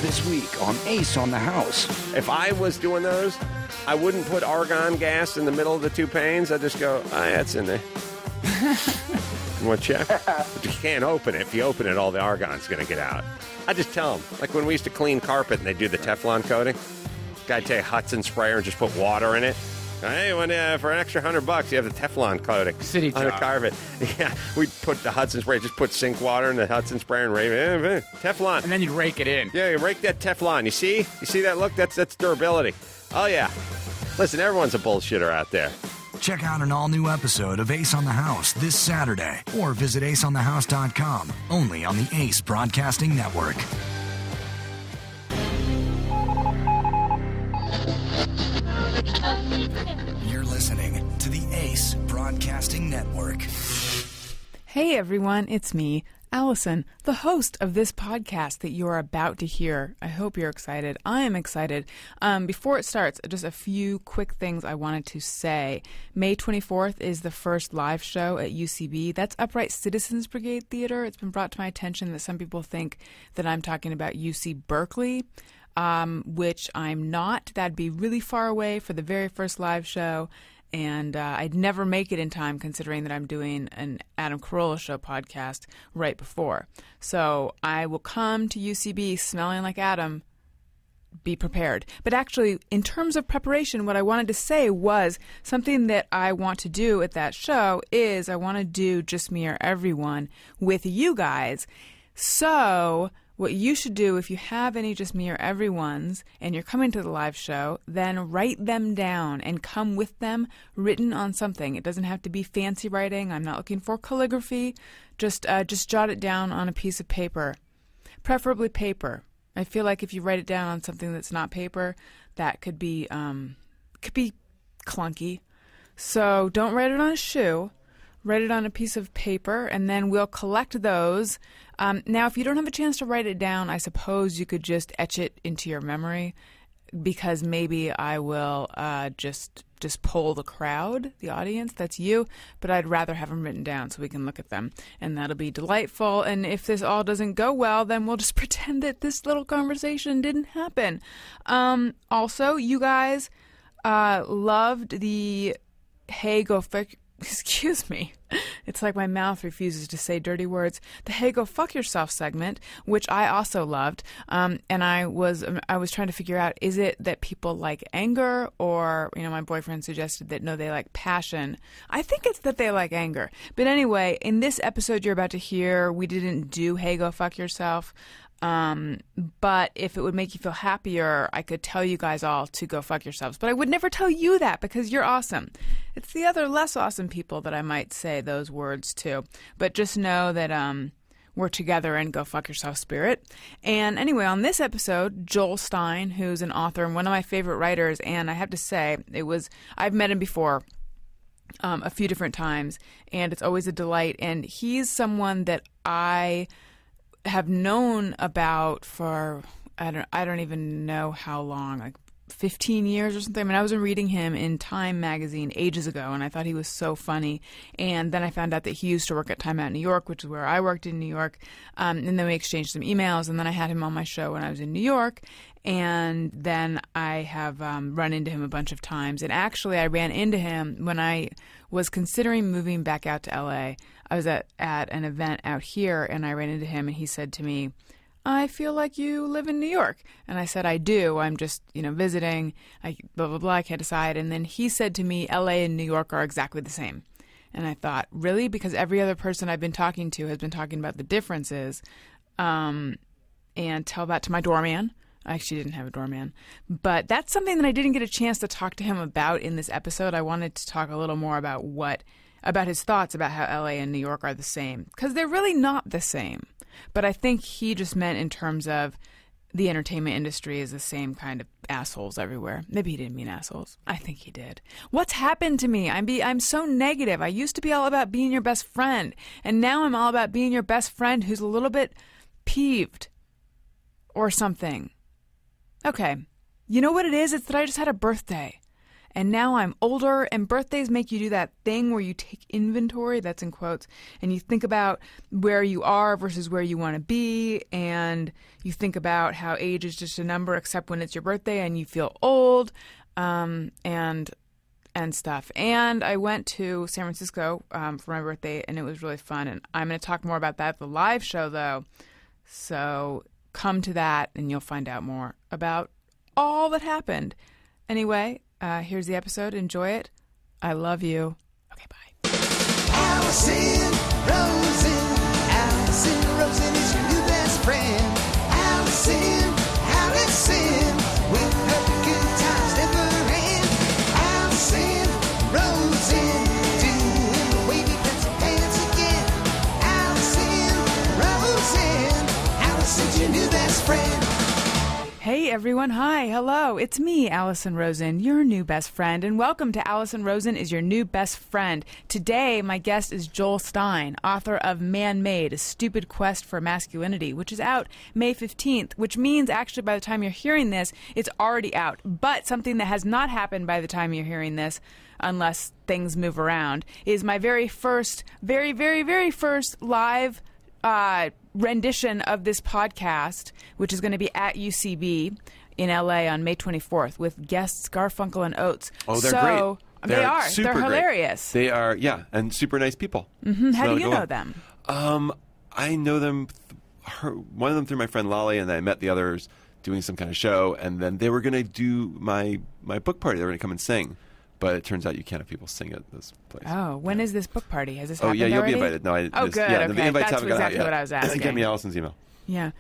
This week on Ace on the House. If I was doing those, I wouldn't put argon gas in the middle of the two panes. I'd just go, yeah, it's in there. You want to check? But you can't open it. If you open it, all the argon's going to get out. I just tell them, like when we used to clean carpet and they do the Teflon coating, guy take a Hudson sprayer and just put water in it. Hey, for an extra $100, you have the Teflon coating City on the job. carpet. Yeah, we'd put the Hudson sprayer, just put sink water in the Hudson sprayer and Teflon. And then you'd rake it in. Yeah, you rake that Teflon. You see that look? That's durability. Oh yeah. Listen, everyone's a bullshitter out there. Check out an all-new episode of Ace on the House this Saturday, or visit aceonthehouse.com, only on the Ace Broadcasting Network. You're listening to the Ace Broadcasting Network. Hey everyone, it's me, Allison, the host of this podcast that you're about to hear. I hope you're excited. I am excited. Before it starts, just a few quick things I wanted to say. May 24th is the first live show at UCB. That's Upright Citizens Brigade Theater. It's been brought to my attention that some people think that I'm talking about UC Berkeley, which I'm not. That'd be really far away for the very first live show. And I'd never make it in time considering that I'm doing an Adam Carolla Show podcast right before. So I will come to UCB smelling like Adam. Be prepared. But actually, in terms of preparation, what I wanted to say was something that I want to do at that show is I want to do Just Me or Everyone with you guys. So what you should do if you have any Just Me or Everyone's and you're coming to the live show, then write them down and come with them written on something. It doesn't have to be fancy writing. I'm not looking for calligraphy. Just jot it down on a piece of paper, preferably paper. I feel like if you write it down on something that's not paper, that could be clunky. So don't write it on a shoe. Write it on a piece of paper, and then we'll collect those. Now, if you don't have a chance to write it down, I suppose you could just etch it into your memory, because maybe I will just poll the crowd, the audience. That's you. But I'd rather have them written down so we can look at them, and that'll be delightful. And if this all doesn't go well, then we'll just pretend that this little conversation didn't happen. Also, you guys loved the Hey Go Fuck... Excuse me. It's like my mouth refuses to say dirty words. The Hey Go Fuck Yourself segment, which I also loved. And I was trying to figure out, is it that people like anger, or, my boyfriend suggested that no, they like passion. I think it's that they like anger. But anyway, in this episode you're about to hear, we didn't do Hey Go Fuck Yourself. But if it would make you feel happier, I could tell you guys all to go fuck yourselves. But I would never tell you that because you're awesome. It's the other less awesome people that I might say those words to. But just know that we're together in go fuck yourself spirit. And anyway, on this episode, Joel Stein, who's an author and one of my favorite writers, and I have to say, I've met him before a few different times, and it's always a delight. And he's someone that I have known about for I don't even know how long, like 15 years or something. I mean, I was reading him in Time magazine ages ago, and I thought he was so funny. And then I found out that he used to work at Time Out New York, which is where I worked in New York. And then we exchanged some emails, and then I had him on my show when I was in New York. And then I have run into him a bunch of times. And actually, I ran into him when I was considering moving back out to LA. I was at an event out here, and I ran into him, and he said to me, I feel like you live in New York. And I said, I do. I'm just, visiting. Blah, blah, blah. I can't decide. And then he said to me, LA and New York are exactly the same. And I thought, really? Because every other person I've been talking to has been talking about the differences. And tell that to my doorman. I actually didn't have a doorman. But that's something that I didn't get a chance to talk to him about in this episode. I wanted to talk a little more about his thoughts about how LA and New York are the same. Because they're really not the same. But I think he just meant in terms of the entertainment industry is the same kind of assholes everywhere. Maybe he didn't mean assholes. I think he did. What's happened to me? I'm so negative. I used to be all about being your best friend. And now I'm all about being your best friend who's a little bit peeved or something. Okay. You know what it is? It's that I just had a birthday. And now I'm older, and birthdays make you do that thing where you take inventory, that's in quotes, and you think about where you are versus where you want to be, and you think about how age is just a number except when it's your birthday and you feel old, and stuff. And I went to San Francisco for my birthday, and it was really fun. And I'm going to talk more about that at the live show, though. So come to that, and you'll find out more about all that happened. Anyway, here's the episode. Enjoy it. I love you. Okay, bye. Allison Rosen is your new best friend. Allison, with her good times never end. Allison Rosen, doing the wavy pencil dance again. Allison's your new best friend. Hey everyone, hi, hello, it's me, Allison Rosen, your new best friend, and welcome to Allison Rosen is Your New Best Friend. Today, my guest is Joel Stein, author of Man-Made, A Stupid Quest for Masculinity, which is out May 15th, which means actually by the time you're hearing this, it's already out. But something that has not happened by the time you're hearing this, unless things move around, is my very first live rendition of this podcast, which is going to be at UCB in LA on May 24th with guests Garfunkel and Oates. Oh, they're great. They're hilarious. They are, yeah, and super nice people. Mm-hmm. How do you know them? I know them, one of them through my friend Lolly, and I met the others doing some kind of show, and then they were going to do my book party. They were going to come and sing. But it turns out you can't have people sing at this place. Oh, when is this book party? Has this happened already? already? You'll be invited. No, good. Yeah, okay. the invites That's haven't gone out exactly yet. what I was asking. Get me Allison's email. Yeah.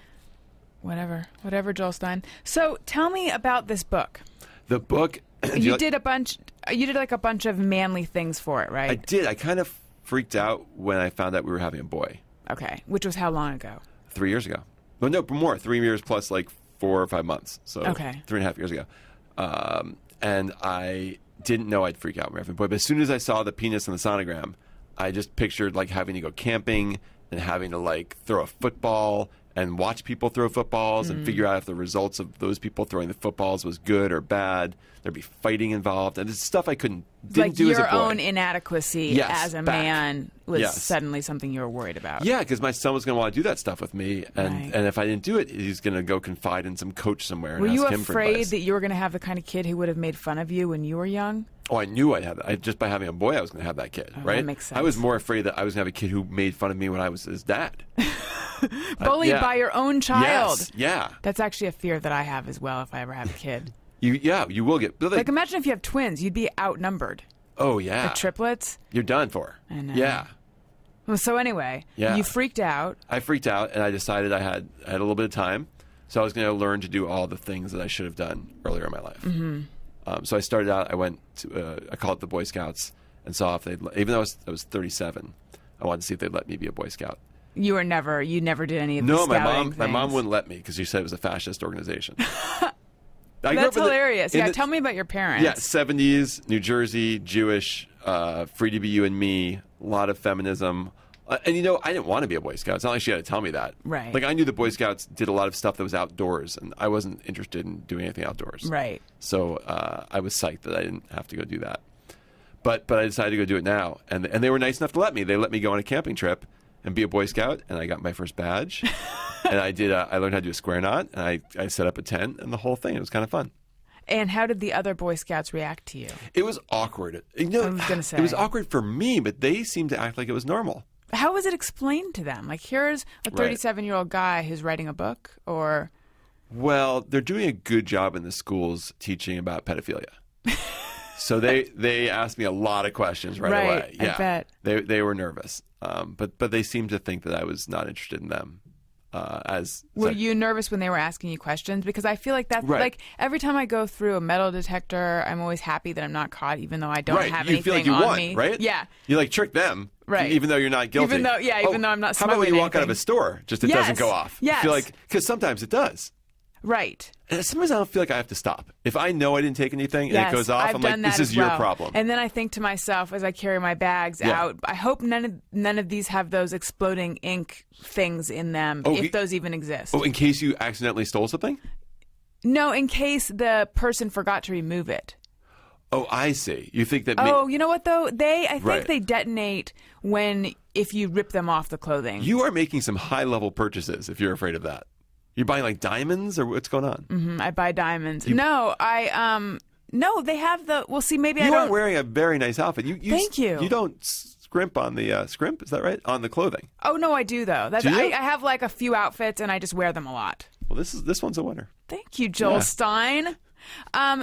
Whatever, Joel Stein. So tell me about this book. The book... You did like a bunch of manly things for it, right? I did. I kind of freaked out when I found out we were having a boy. Okay. Which was how long ago? 3 years ago. Well, no, more. 3 years plus like 4 or 5 months. So okay. 3.5 years ago. And I didn't know I'd freak out when we were having a boy. But as soon as I saw the penis in the sonogram, I just pictured like having to go camping and having to like throw a football and watch people throw footballs and figure out if the results of those people throwing the footballs was good or bad. There'd be fighting involved, and it's stuff I didn't do as a boy. Like your own inadequacy as a man was suddenly something you were worried about. Yeah, because my son was going to want to do that stuff with me, and, Right. and if I didn't do it, he's going to go confide in some coach somewhere and Were ask you him for afraid advice. that you were going to have the kind of kid who would have made fun of you when you were young? Oh, I knew I'd have that. Just by having a boy, I was going to have that kid, right? That makes sense. I was more afraid that I was going to have a kid who made fun of me when I was his dad. Bullied yeah. by your own child. Yes, yeah. That's actually a fear that I have as well if I ever have a kid. You will get... Like imagine if you have twins, you'd be outnumbered. Oh, yeah. Like triplets. You're done for. I know. Yeah. Well, so anyway, Yeah. you freaked out. I freaked out, and I decided I had a little bit of time, so I was going to learn to do all the things that I should have done earlier in my life. Mm-hmm. So I started out. I went to I called the Boy Scouts and saw if they'd even though I was 37, I wanted to see if they'd let me be a Boy Scout. You never did any of the No, scouting my mom things. wouldn't let me because she said it was a fascist organization. That's hilarious. Yeah, tell me about your parents. Yeah, 70s, New Jersey, Jewish, free to be you and me, a lot of feminism. And I didn't want to be a Boy Scout. It's not like she had to tell me that. Right. Like I knew the Boy Scouts did a lot of stuff that was outdoors, and I wasn't interested in doing anything outdoors. Right. So I was psyched that I didn't have to go do that. But I decided to go do it now, and they were nice enough to let me. They let me go on a camping trip and be a Boy Scout, and I got my first badge. And I did. I learned how to do a square knot, and I set up a tent, and the whole thing. It was kind of fun. And how did the other Boy Scouts react to you? It was awkward. I was going to say. It was awkward for me, but they seemed to act like it was normal. How was it explained to them? Like, here's a 37-year-old guy who's writing a book, or... Well, they're doing a good job in the schools teaching about pedophilia. So they asked me a lot of questions right away. Yeah, I bet. They were nervous, but they seemed to think that I was not interested in them. Were you nervous when they were asking you questions? Because I feel like that's like every time I go through a metal detector, I'm always happy that I'm not caught, even though I don't have anything feel like you on won, me. Right? Yeah. You like trick them, right? Even though you're not guilty. Even though I'm not. How smuggling about when you walk anything? out of a store, just it doesn't go off? Yes. You feel like because sometimes it does. Right. And sometimes I don't feel like I have to stop. If I know I didn't take anything and Yes, it goes off, I've I'm done like, this that is as your well. problem. And then I think to myself as I carry my bags out, I hope none of these have those exploding ink things in them, if those even exist. Oh, in case you accidentally stole something? No, in case the person forgot to remove it. Oh, I see. You think that? Oh, you know what though? I think Right. they detonate if you rip them off the clothing. You are making some high-level purchases if you're afraid of that. You're buying like diamonds, or what's going on? I buy diamonds. No, no, they have the. Well, see, maybe I You don't. are wearing a very nice outfit. Thank you. You don't scrimp on the scrimp. Is that right? On the clothing. Oh no, I do though. Do you? I have like a few outfits, and I just wear them a lot. Well, this one's a winner. Thank you, Joel Yeah. Stein.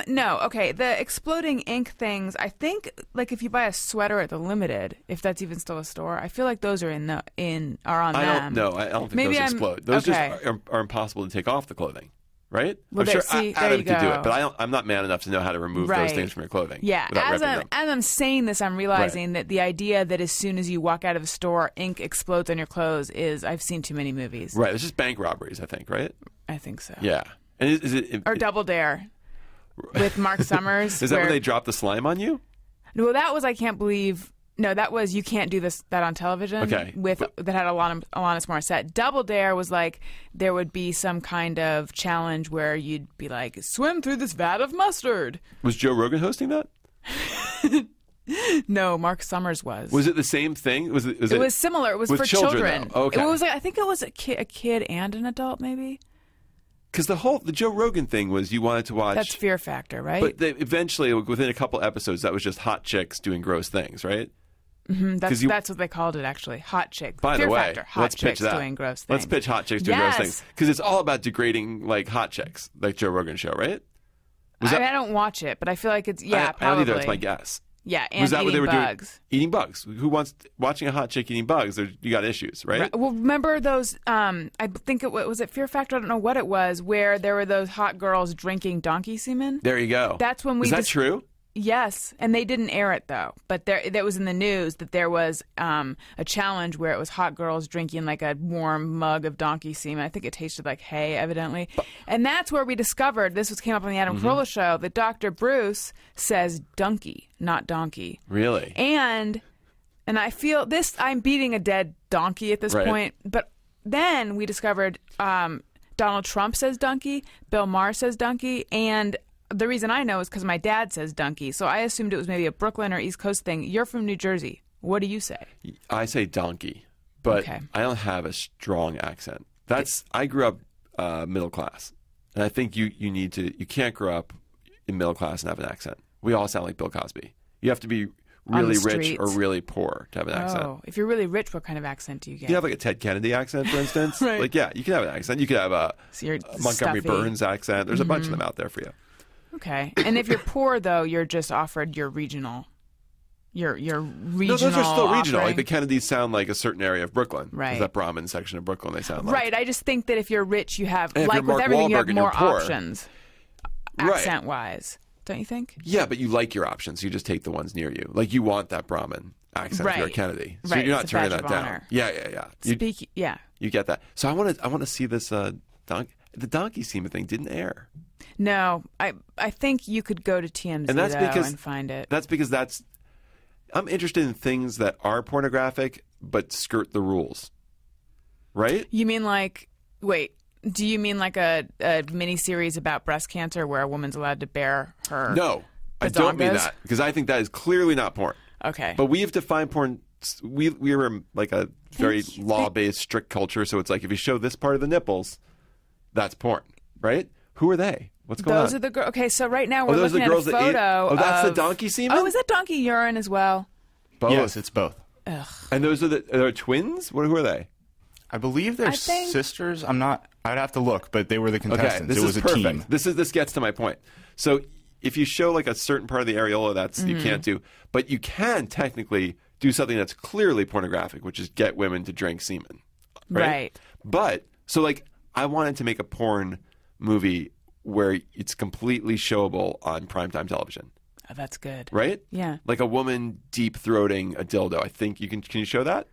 No, okay. The exploding ink things. I think like if you buy a sweater at the Limited, if that's even still a store, I feel like those are on them. I don't know. I don't think Maybe those I'm- explode. Those okay. just are impossible to take off the clothing, right? Well, I'm there- sure see, there Adam you could do go. it, but I'm not man enough to know how to remove those Right. things from your clothing. Yeah, without as ripping them. I'm saying this, I'm realizing that the idea that as soon as you walk out of a store, ink explodes on your clothes is I've seen too many movies. Right. It's just bank robberies, I think, right? I think so. Yeah. And is it? Or Double Dare with Mark Summers. Is that where when they drop the slime on you? Well, that was I can't believe. No, that was You Can't Do That on Television. Okay. That had Alanis Morissette. Double Dare was like there would be some kind of challenge where you'd be like swim through this vat of mustard. Was Joe Rogan hosting that? No, Mark Summers was. Was it the same thing? Was it? It was similar. It was with for children, though? Okay. It was like, I think it was a kid and an adult maybe. Because the Joe Rogan thing was you wanted to watch. That's Fear Factor, right? But eventually, within a couple episodes, that was just hot chicks doing gross things, right? That's what they called it actually. Hot chicks. By Fear the way, Factor. Hot let's pitch chicks that. doing gross things. Let's pitch hot chicks doing gross Yes. things because it's all about degrading like hot chicks, like Joe Rogan show, right? I don't watch it, but I feel like it's I probably. don't either. That's my guess. Yeah, and Was that eating what they were bugs. doing? Eating bugs. Who wants watching a hot chick eating bugs? You got issues, right? Right. Well, remember those? I think was it Fear Factor. I don't know what it was. Where there were those hot girls drinking donkey semen. There you go. That's when we. Is that true? Yes, and they didn't air it though. But that was in the news that there was a challenge where it was hot girls drinking like a warm mug of donkey semen. I think it tasted like hay, evidently. And that's where we discovered came up on the Adam Carolla show that Dr. Bruce says donkey, not donkey. Really? And I feel this. I'm beating a dead donkey at this Right. point. But then we discovered Donald Trump says donkey, Bill Maher says donkey, and the reason I know is because my dad says donkey. So I assumed it was maybe a Brooklyn or East Coast thing. You're from New Jersey. What do you say? I say donkey, but Okay. I don't have a strong accent. I grew up middle class, and I think you can't grow up in middle class and have an accent. We all sound like Bill Cosby. You have to be really rich or streets. really poor to have an accent. Oh, if you're really rich, what kind of accent do you get? You have like a Ted Kennedy accent, for instance. Right. Like, yeah, you can have an accent. You could have a So you're Montgomery stuffy. Burns accent. There's a bunch of them out there for you. Okay. And if you're poor, though, you're just offered your regional. Your regional. No, those are still regional. offering. Like the Kennedys sound like a certain area of Brooklyn. Right. There's that Brahmin section of Brooklyn they sound like. Right. I just think that if you're rich, you have, And if like you're with Mark everything, you Wahlberg have and you're more poor- options, Right. accent-wise. Don't you think? Yeah, but you like your options. You just take the ones near you. Like you want that Brahmin accent if you're a Right. Kennedy. So Right, you're not it's a turning badge that of down. honor. Yeah. Yeah. You get that. So I want to see this the donkey semen thing didn't air. No, I think you could go to TMZ And that's though, because and find it. That's because I'm interested in things that are pornographic but skirt the rules. Right? You mean like, wait, do you mean like a miniseries about breast cancer where a woman's allowed to bear her? No. I don't mean bazongas? that because I think that is clearly not porn. Okay. But we have defined porn. We were like a very law-based, strict culture. So it's like if you show this part of the nipples, that's porn, right? Who are they? What's going on? Those are the girls. Okay, so right now we're those are looking the at a girls that ate- photo. Oh, that's the of- donkey semen? Oh, is that donkey urine as well? Both. Yes, it's both. And those are they're twins? Who are they? I believe they're I think- sisters. I'm not. I'd have to look, but they were the Okay, contestants. this it was is a perfect. team. This gets to my point. So if you show like a certain part of the areola, that's Mm-hmm. you can't do, but you can technically do something that's clearly pornographic, which is get women to drink semen. Right. But so like I wanted to make a porn movie where it's completely showable on primetime television. Oh, that's good. Right? Yeah. Like a woman deep throating a dildo. I think you can you show that?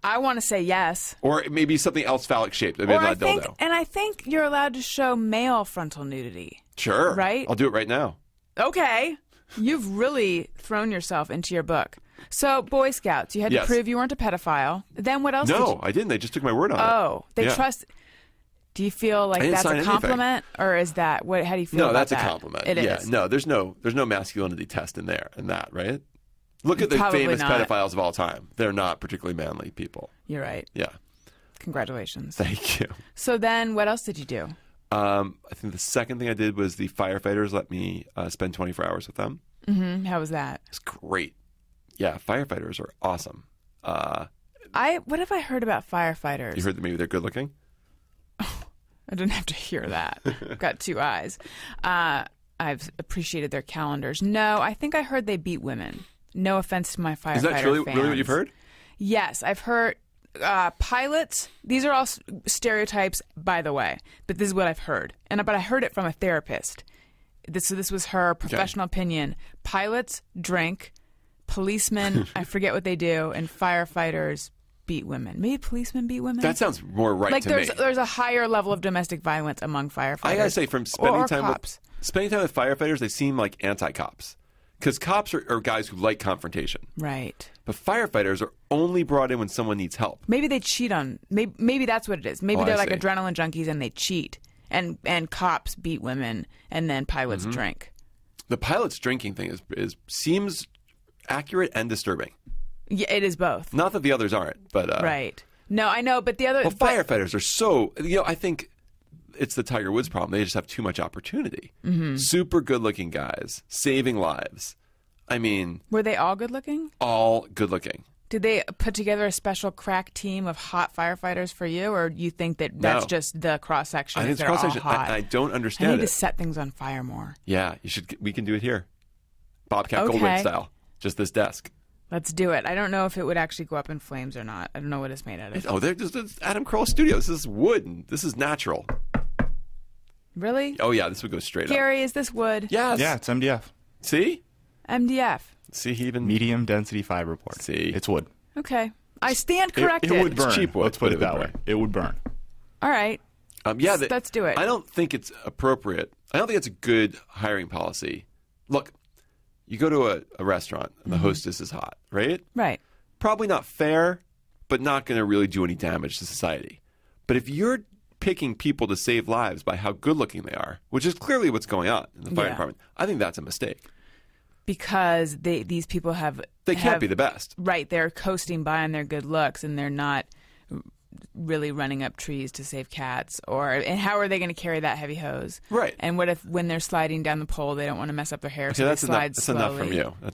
I want to say yes. Or maybe something else phallic shaped. Maybe Or not I a think, dildo. and I think you're allowed to show male frontal nudity. Sure. Right? I'll do it right now. Okay. You've really thrown yourself into your book. So, Boy Scouts, you had Yes. to prove you weren't a pedophile. Then what else did No, you... I didn't. They just took my word on it. Oh, they Yeah. trust... Do you feel like didn't that's sign a anything. compliment, or is that what? How do you feel? No, about that's that? a compliment. It yeah, is. no, there's no masculinity test in that, right? Look at the Probably famous not. pedophiles of all time. They're not particularly manly people. You're right. Yeah. Congratulations. Thank you. So then, what else did you do? I think the second thing I did was the firefighters let me spend 24 hours with them. How was that? It's great. Yeah, firefighters are awesome. What have I heard about firefighters? You heard that maybe they're good looking? I didn't have to hear that. I've got two eyes. I've appreciated their calendars. No, I think I heard they beat women. No offense to my firefighter Is that really fans. what you've heard? Yes, I've heard pilots. These are all stereotypes, by the way, but this is what I've heard. But I heard it from a therapist. This was her professional opinion. Pilots drink, policemen, I forget what they do, and firefighters beat women. Maybe policemen beat women. That sounds more right like to me. there's a higher level of domestic violence among firefighters. I gotta say, from spending or time cops. with firefighters, they seem like anti-cops. Because cops are guys who like confrontation. Right. But firefighters are only brought in when someone needs help. Maybe they cheat on. Maybe that's what it is. Maybe Oh, they're I like see. adrenaline junkies and they cheat. And cops beat women and then pilots Mm-hmm. drink. The pilot's drinking thing seems accurate and disturbing. Yeah, it is both. Not that the others aren't, but Right. No, I know, but the other. Well, but- firefighters are so. I think it's the Tiger Woods problem. They just have too much opportunity. Mm-hmm. Super good-looking guys saving lives. I mean, Were they all good looking? all good-looking. Did they put together a special crack team of hot firefighters for you, or you think that that's No. just the cross section? I think it's they're all cross-section. hot? I don't I understand need to it. set things on fire more. Yeah, you should. We can do it here, Bobcat Okay. Goldthwait style. Just this desk. Let's do it. I don't know if it would actually go up in flames or not. I don't know what it's made out of. Oh, this is Adam Kroll Studios. This is wood. And this is natural. Really? Oh yeah, this would go straight up. Gary, is this wood? Yes. Yeah, it's MDF. See. MDF. See, he even Medium density fiber board. See. It's wood. Okay. I stand It corrected. would burn. cheap wood, Let's put but it it would that way. burn. It would burn. All right. Yeah, Let's do it. I don't think it's appropriate. I don't think it's a good hiring policy. Look, you go to a restaurant and the Mm-hmm. hostess is hot, right? Right. Probably not fair, but not going to really do any damage to society. But if you're picking people to save lives by how good looking they are, which is clearly what's going on in the fire Yeah. department, I think that's a mistake. Because these people have They can't be the best. Right, they're coasting by on their good looks, and they're not really running up trees to save cats. And how are they going to carry that heavy hose? Right. And what if when they're sliding down the pole, they don't want to mess up their hair, Okay, so that's they enough. slide That's slowly? enough from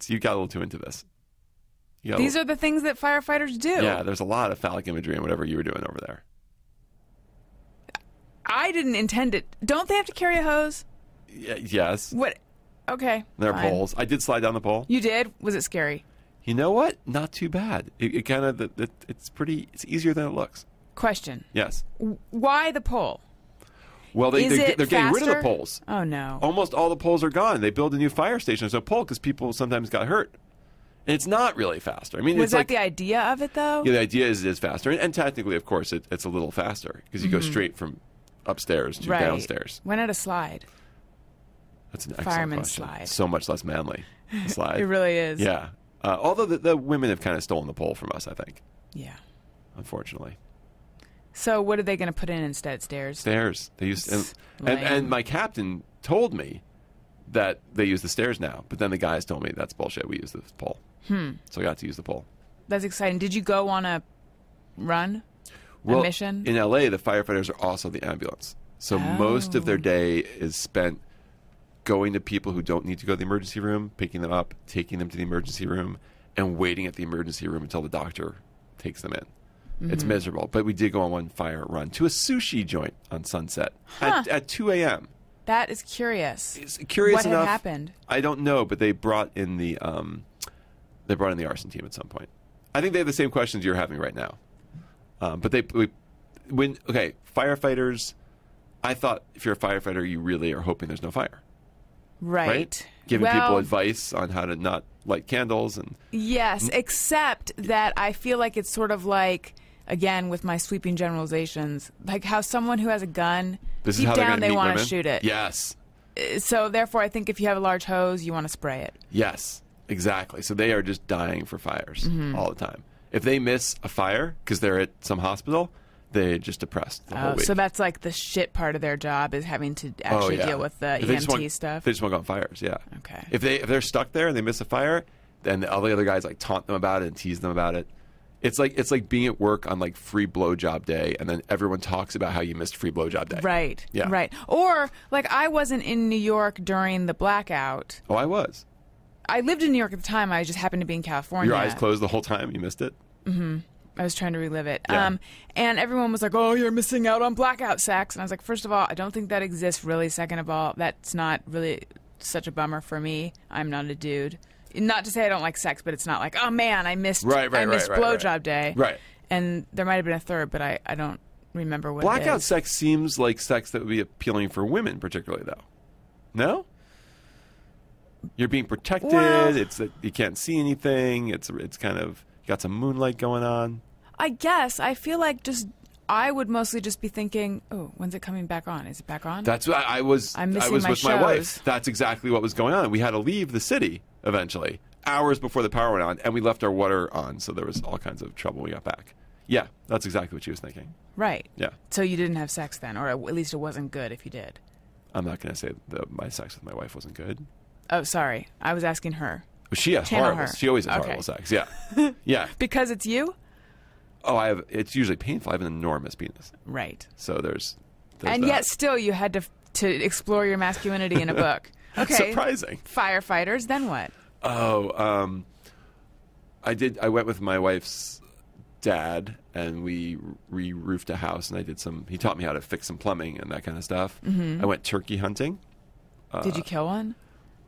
you. You got a little too into this. These are the things that firefighters do. Yeah, there's a lot of phallic imagery in whatever you were doing over there. I didn't intend it. Don't they have to carry a hose? Yes. What? Okay. There are fine. poles. I did slide down the pole. You did? Was it scary? You know what? Not too bad. It kind of it's pretty. It's easier than it looks. Question. Yes. Why the pole? Well, Is it they're getting rid of the faster? poles. Oh, no. Almost all the poles are gone. They build a new fire station. There's no pole because people sometimes got hurt. And it's not really faster. I mean, Was it's that like the idea of it, though? yeah, the idea is it is faster, and technically, of course, it's a little faster because you go straight from upstairs to Mm-hmm. Right. downstairs. Why not a slide? That's an excellent Fireman's question. slide. So much less manly. A slide. It really is. Yeah. Although the women have kind of stolen the pole from us, I think, Yeah. unfortunately. So what are they going to put in instead? Stairs? Stairs. They used Lame. and my captain told me that they use the stairs now, but then the guys told me that's bullshit. We use the pole. So I got to use the pole. That's exciting. Did you go on a run? Well, a mission? in LA, the firefighters are also the ambulance. So most of their day is spent going to people who don't need to go to the emergency room, picking them up, taking them to the emergency room, and waiting at the emergency room until the doctor takes them in. It's miserable. But we did go on one fire run to a sushi joint on Sunset at 2 a.m. That is curious. It's curious What had enough. happened? I don't know, but they brought in the arson team at some point. I think they have the same questions you're having right now. But firefighters. I thought if you're a firefighter, you really are hoping there's no fire, right? Giving people Well, advice on how to not light candles and Yes, except that I feel like it's sort of like, again, with my sweeping generalizations, like how someone who has a gun, this is deep how they're down going to they meet want to women. shoot it. Yes, So therefore, I think if you have a large hose, you want to spray it. yes, exactly. So they are just dying for fires Mm-hmm. all the time. If they miss a fire because they're at some hospital, They're just depressed the whole week. So that's like the shit part of their job is having to actually deal with the If they just EMT want- stuff. They just want to go on fires, yeah. Okay. If they're stuck there and they miss a fire, then all the other guys like taunt them about it and tease them about it. It's like being at work on like free blowjob day, and then everyone talks about how you missed free blowjob day. Right. Yeah. Right. Or like I wasn't in New York during the blackout. Oh, I was. I lived in New York at the time. I just happened to be in California. Your eyes closed the whole time. You missed it. I was trying to relive it. Yeah. And everyone was like, "Oh, you're missing out on blackout sex." And I was like, first of all, I don't think that exists really. Second of all, that's not really such a bummer for me. I'm not a dude. Not to say I don't like sex, but it's not like, oh man, I missed blowjob day. Right. And there might have been a third, but I don't remember what it Blackout is. sex seems like sex that would be appealing for women, particularly though. No. You're being protected. Well- It's that you can't see anything. It's kind of got some moonlight going on. I guess. I feel like I would mostly just be thinking, oh, when's it coming back on? Is it back on? That's what I was. I'm missing I was my with my wife. shows. That's exactly what was going on. We had to leave the city eventually, hours before the power went on, and we left our water on, so there was all kinds of trouble when we got back. Yeah, that's exactly what she was thinking. Right. Yeah. So you didn't have sex then, or at least it wasn't good if you did. I'm not going to say that my sex with my wife wasn't good. Oh, sorry. I was asking her. She has Channel horrible. her. She always has Okay. horrible sex. Yeah, yeah. Because it's you? Oh, it's usually painful. I have an enormous penis, Right. so there's And that. yet still you had to explore your masculinity in a book. Okay. Surprising. Firefighters, then what? Oh, I went with my wife's dad, and we re-roofed a house, and he taught me how to fix some plumbing and that kind of stuff. Mm-hmm. I went turkey hunting. Did you kill one?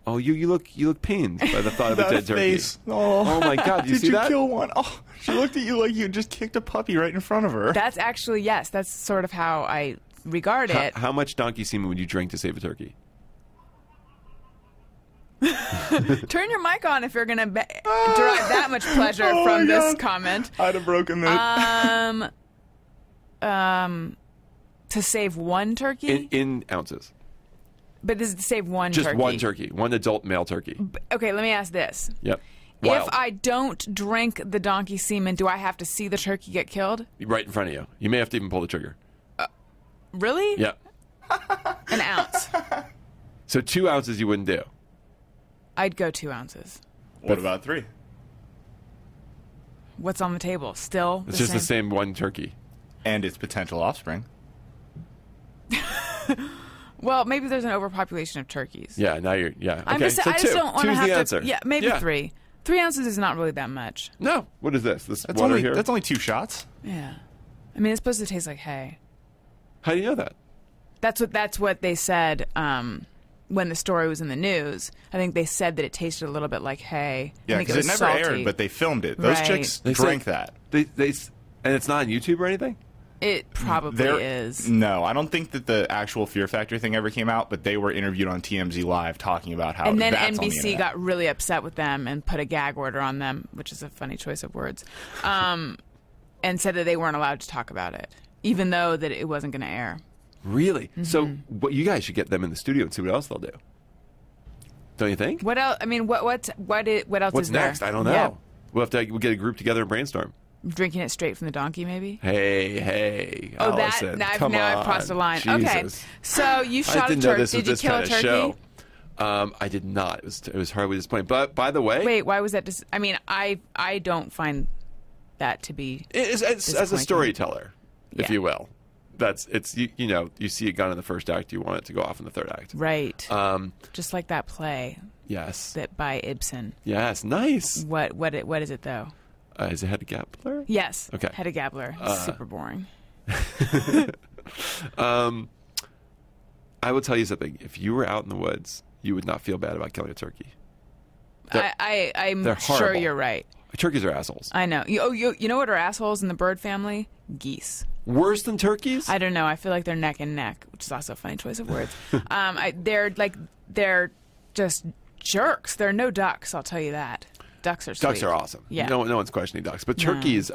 Oh, you look pained by the thought of a That dead turkey. face. Oh my God, did you see that? kill one? Oh, she looked at you like you just kicked a puppy right in front of her. That's actually, yes, that's sort of how I regard it. How much donkey semen would you drink to save a turkey? Turn your mic on if you're going to derive that much pleasure Oh from my this God. comment. I'd have broken that. To save one turkey? In ounces. But this is to save one Just turkey. one turkey. One adult male turkey. Okay, let me ask this. Yep. Wild. If I don't drink the donkey semen, do I have to see the turkey get killed? Right in front of you. You may have to even pull the trigger. Really? Yeah. An ounce. So 2 ounces you wouldn't do. I'd go 2 ounces. What about 3? What's on the table? Still It's just the same one turkey. And its potential offspring. Well, maybe there's an overpopulation of turkeys. Yeah, now you're, yeah. I'm okay, just, so I just two. don't want to Two's have the to. answer. Yeah, maybe 3. 3 ounces is not really that much. No. What is this? This That's water only here? that's only 2 shots. Yeah. I mean, it's supposed to taste like hay. How do you know that? That's what they said when the story was in the news. I think they said that it tasted a little bit like hay. I Yeah, think because it was never salty. aired, but they filmed it. Those Right. chicks They drank said- that. And it's not on YouTube or anything? It probably is. No, I don't think that the actual Fear Factor thing ever came out, but they were interviewed on TMZ Live talking about how And then that's on the NBC internet. got really upset with them and put a gag order on them, which is a funny choice of words, and said that they weren't allowed to talk about it, even though that it wasn't going to air. Really? Mm-hmm. So what you guys should get them in the studio and see what else they'll do. Don't you think? What else? I mean, what else What's is there? next? I don't know. Yeah. We'll get a group together and brainstorm. Drinking it straight from the donkey, maybe. Hey, Oh, Allison, that come now on. I've crossed the line. Jesus. Okay, so you I shot a didn't know turkey. this was Did you this kill a kind of turkey? show. I did not. It was horribly disappointing. But by the way, Wait, why was that? I mean, I don't find that to be. it's as a disappointing. storyteller, if Yeah. you will. It's you see a gun in the first act, you want it to go off in the third act. Right. Um, Just like that play yes, that by Ibsen. yes, nice. What is it though? Is it Hedda Gabler? Yes. Okay. Hedda Gabler. Super boring. I will tell you something. If you were out in the woods, you would not feel bad about killing a turkey. They're- I'm they're sure horrible. you're right. Turkeys are assholes. I know. You know what are assholes in the bird family? Geese. Worse than turkeys? I don't know. I feel like they're neck and neck, which is also a funny choice of words. They're just jerks. There are no ducks. I'll tell you that. Ducks are sweet. Ducks are awesome. Yeah. No one's questioning ducks. But turkeys,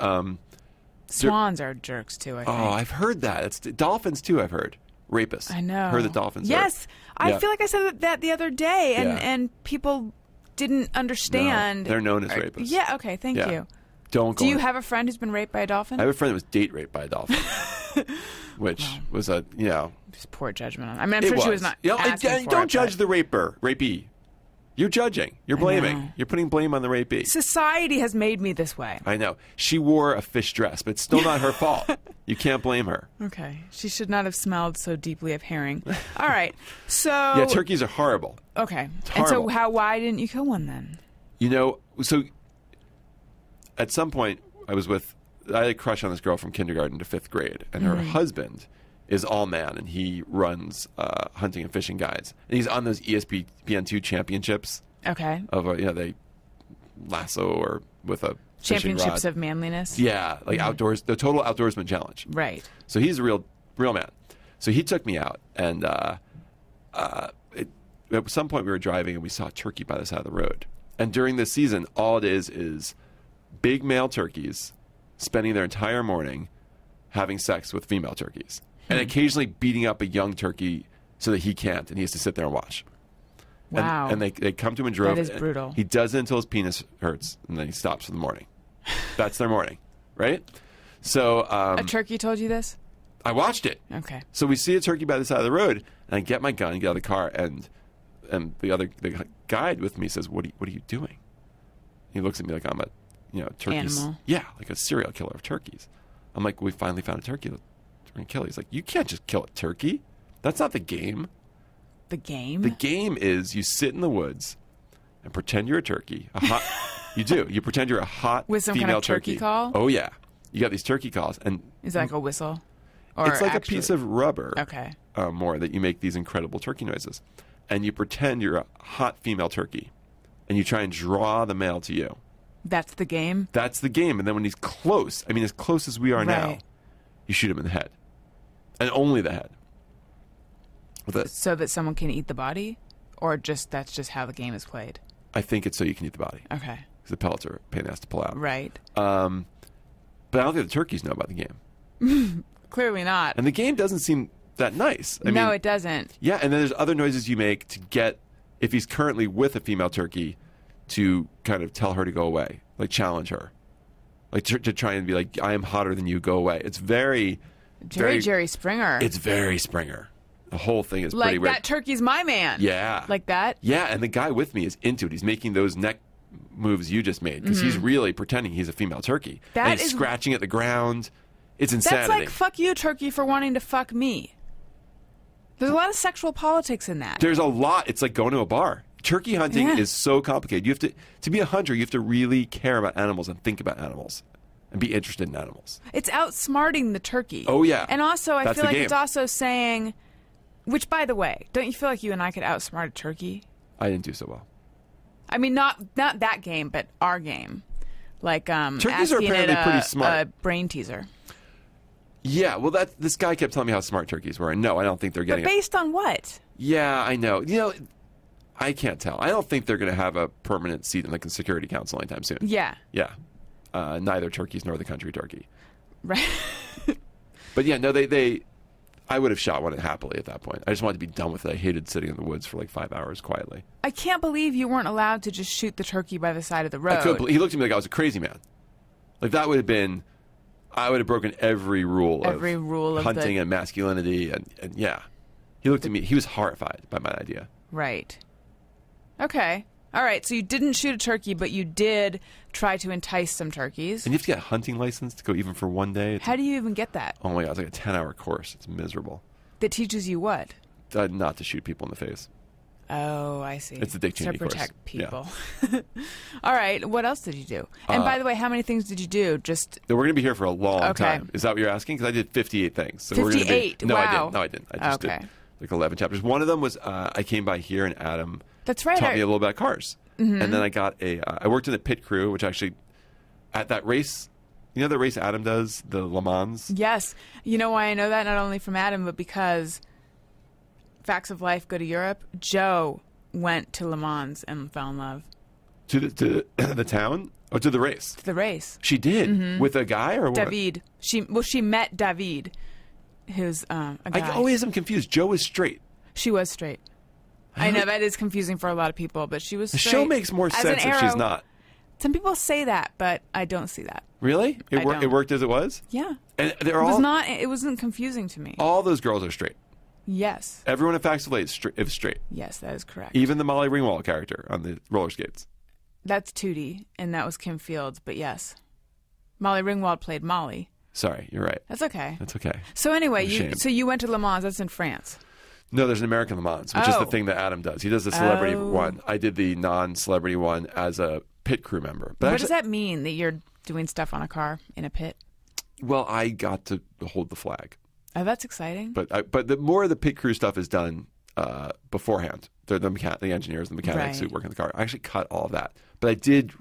Swans are jerks too. I think. oh, I've heard that. It's dolphins too. I've heard rapists. I know. Heard that dolphins. Yes, are, I yeah. feel like I said that the other day, and Yeah. people didn't understand. No, they're known as rapists. Yeah. Okay. Thank Yeah. you. Don't go. Do you have a friend who's been raped by a dolphin? I have a friend that was date raped by a dolphin, which was a Just poor judgment on. I mean, I'm sure she was not. Asking for don't it, judge but the rapee. You're judging. You're blaming. know. You're putting blame on the rapee. Society has made me this way. I know. She wore a fish dress, but it's still not her fault. You can't blame her. Okay, she should not have smelled so deeply of herring. All right, so Yeah, turkeys are horrible. Okay, horrible. and so why didn't you kill one then? So at some point, I had a crush on this girl from kindergarten to 5th grade, and her husband is all man, and he runs hunting and fishing guides, and he's on those ESPN2 championships Okay, of they lasso or with a fishing championships rod. of manliness. Yeah, like outdoors, the total outdoorsman challenge. Right. So he's a real man. So he took me out, and at some point we were driving and we saw a turkey by the side of the road. And during this season, all it is big male turkeys spending their entire morning having sex with female turkeys, and occasionally beating up a young turkey so that he can't, and he has to sit there and watch. Wow. And they come to him in droves. That is brutal. He does it until his penis hurts, and then he stops for the morning. That's their morning, right? So A turkey told you this? I watched it. Okay. So we see a turkey by the side of the road, and I get my gun and get out of the car, and the guide with me says, "What are you doing?" He looks at me like I'm a turkey. Animal. Yeah, like a serial killer of turkeys. I'm like, "We finally found a turkey that we're gonna kill." He's like, "You can't just kill a turkey. That's not the game. The game? The game is you sit in the woods and pretend you're a turkey. You do. You pretend you're a hot With some kind female of turkey call? Oh yeah, you got these turkey calls, and Is that like a whistle? Or it's like actually- a piece of rubber. Okay. More that you make these incredible turkey noises, and you pretend you're a hot female turkey, and you try and draw the male to you. That's the game? That's the game. And then when he's close, I mean, as close as we are now, Right. you shoot him in the head, and only the head. With a, So that someone can eat the body? Or that's just how the game is played? I think it's so you can eat the body, Okay. because the pellets are a pain in the ass to pull out. Right. But I don't think the turkeys know about the game, Clearly not. and the game doesn't seem that nice. I No, mean, it doesn't. Yeah, and then there's other noises you make to get, if he's currently with a female turkey, to kind of tell her to go away, like challenge her, like to try and be like, I am hotter than you, go away. It's very Jerry Springer. It's very Springer. The whole thing is like pretty weird. that turkey's my man. Yeah. Like that? Yeah, and the guy with me is into it. He's making those neck moves you just made, because he's really pretending he's a female turkey. That and he's is- scratching at the ground. It's That's insanity. like fuck you, turkey, for wanting to fuck me. There's a lot of sexual politics in that. There's a lot. It's like going to a bar. Turkey hunting Yeah. is so complicated. You have to be a hunter, you have to really care about animals and think about animals and be interested in animals. It's outsmarting the turkey. Oh, yeah. And also, I That's feel the like game. it's also saying, which, by the way, don't you feel like you and I could outsmart a turkey? I didn't do so well. I mean, not that game, but our game. Like Turkeys are asking apparently it pretty a smart. brain teaser. Yeah, well, this guy kept telling me how smart turkeys were, and no, I don't think they're But getting it. based on what? Yeah, I know. I can't tell. I don't think they're going to have a permanent seat in the Security Council anytime soon. Yeah. Yeah. Neither turkeys nor the country turkey. Right. But yeah, no, I would have shot one happily at that point. I just wanted to be done with it. I hated sitting in the woods for like 5 hours quietly. I can't believe you weren't allowed to just shoot the turkey by the side of the road. He looked at me like I was a crazy man. Like that would have been, I would have broken every rule of hunting and masculinity, and yeah. He looked at me, he was horrified by my idea. Right. Okay. All right. So you didn't shoot a turkey, but you did try to entice some turkeys. And you have to get a hunting license to go even for one day. How do you even get that? Oh my God, it's like a 10-hour course. It's miserable. That teaches you what? Not to shoot people in the face. Oh, I see. It's the Dick Cheney to course. protect Yeah. people. All right. What else did you do? And by the way, how many things did you do? Just We're going to be here for a long Okay. time. Is that what you're asking? Because I did 58 things. So 58? No, Wow. I didn't. I just Okay. did like 11 chapters. One of them was I came by here and Adam That's right. taught me a little about cars. And then I got I worked in the pit crew, which actually, at that race, you know the race Adam does, the Le Mans? Yes. You know why I know that? Not only from Adam, but because Facts of Life Go to Europe. Joe went to Le Mans and fell in love. To the town? Or to the race? To the race. She did? With a guy or what? David. She met David, who's a guy. I always am confused. Joe is straight. She was straight. I know that is confusing for a lot of people, but she was The straight. show makes more As sense an if she's arrow. not. Some people say that, but I don't see that. Really? I don't. It worked as it was? Yeah. And they're It was all not. It wasn't confusing to me. all those girls are straight. Yes. Everyone in Facts of Late is straight. Yes, that is correct. Even the Molly Ringwald character on the roller skates. That's Tootie, and that was Kim Fields. But yes, Molly Ringwald played Molly. Sorry, you're right. That's okay. That's okay. So anyway, Shame. you went to Le Mans. That's in France. No, there's an American Le Mans, which is the Oh. thing that Adam does. He does the celebrity Oh. one. I did the non-celebrity one as a pit crew member. But What actually, does that mean? That you're doing stuff on a car in a pit? well, I got to hold the flag. Oh, that's exciting. But the more of the pit crew stuff is done beforehand. They're the engineers, the mechanics who Right. work in the car. I actually cut all of that. But I did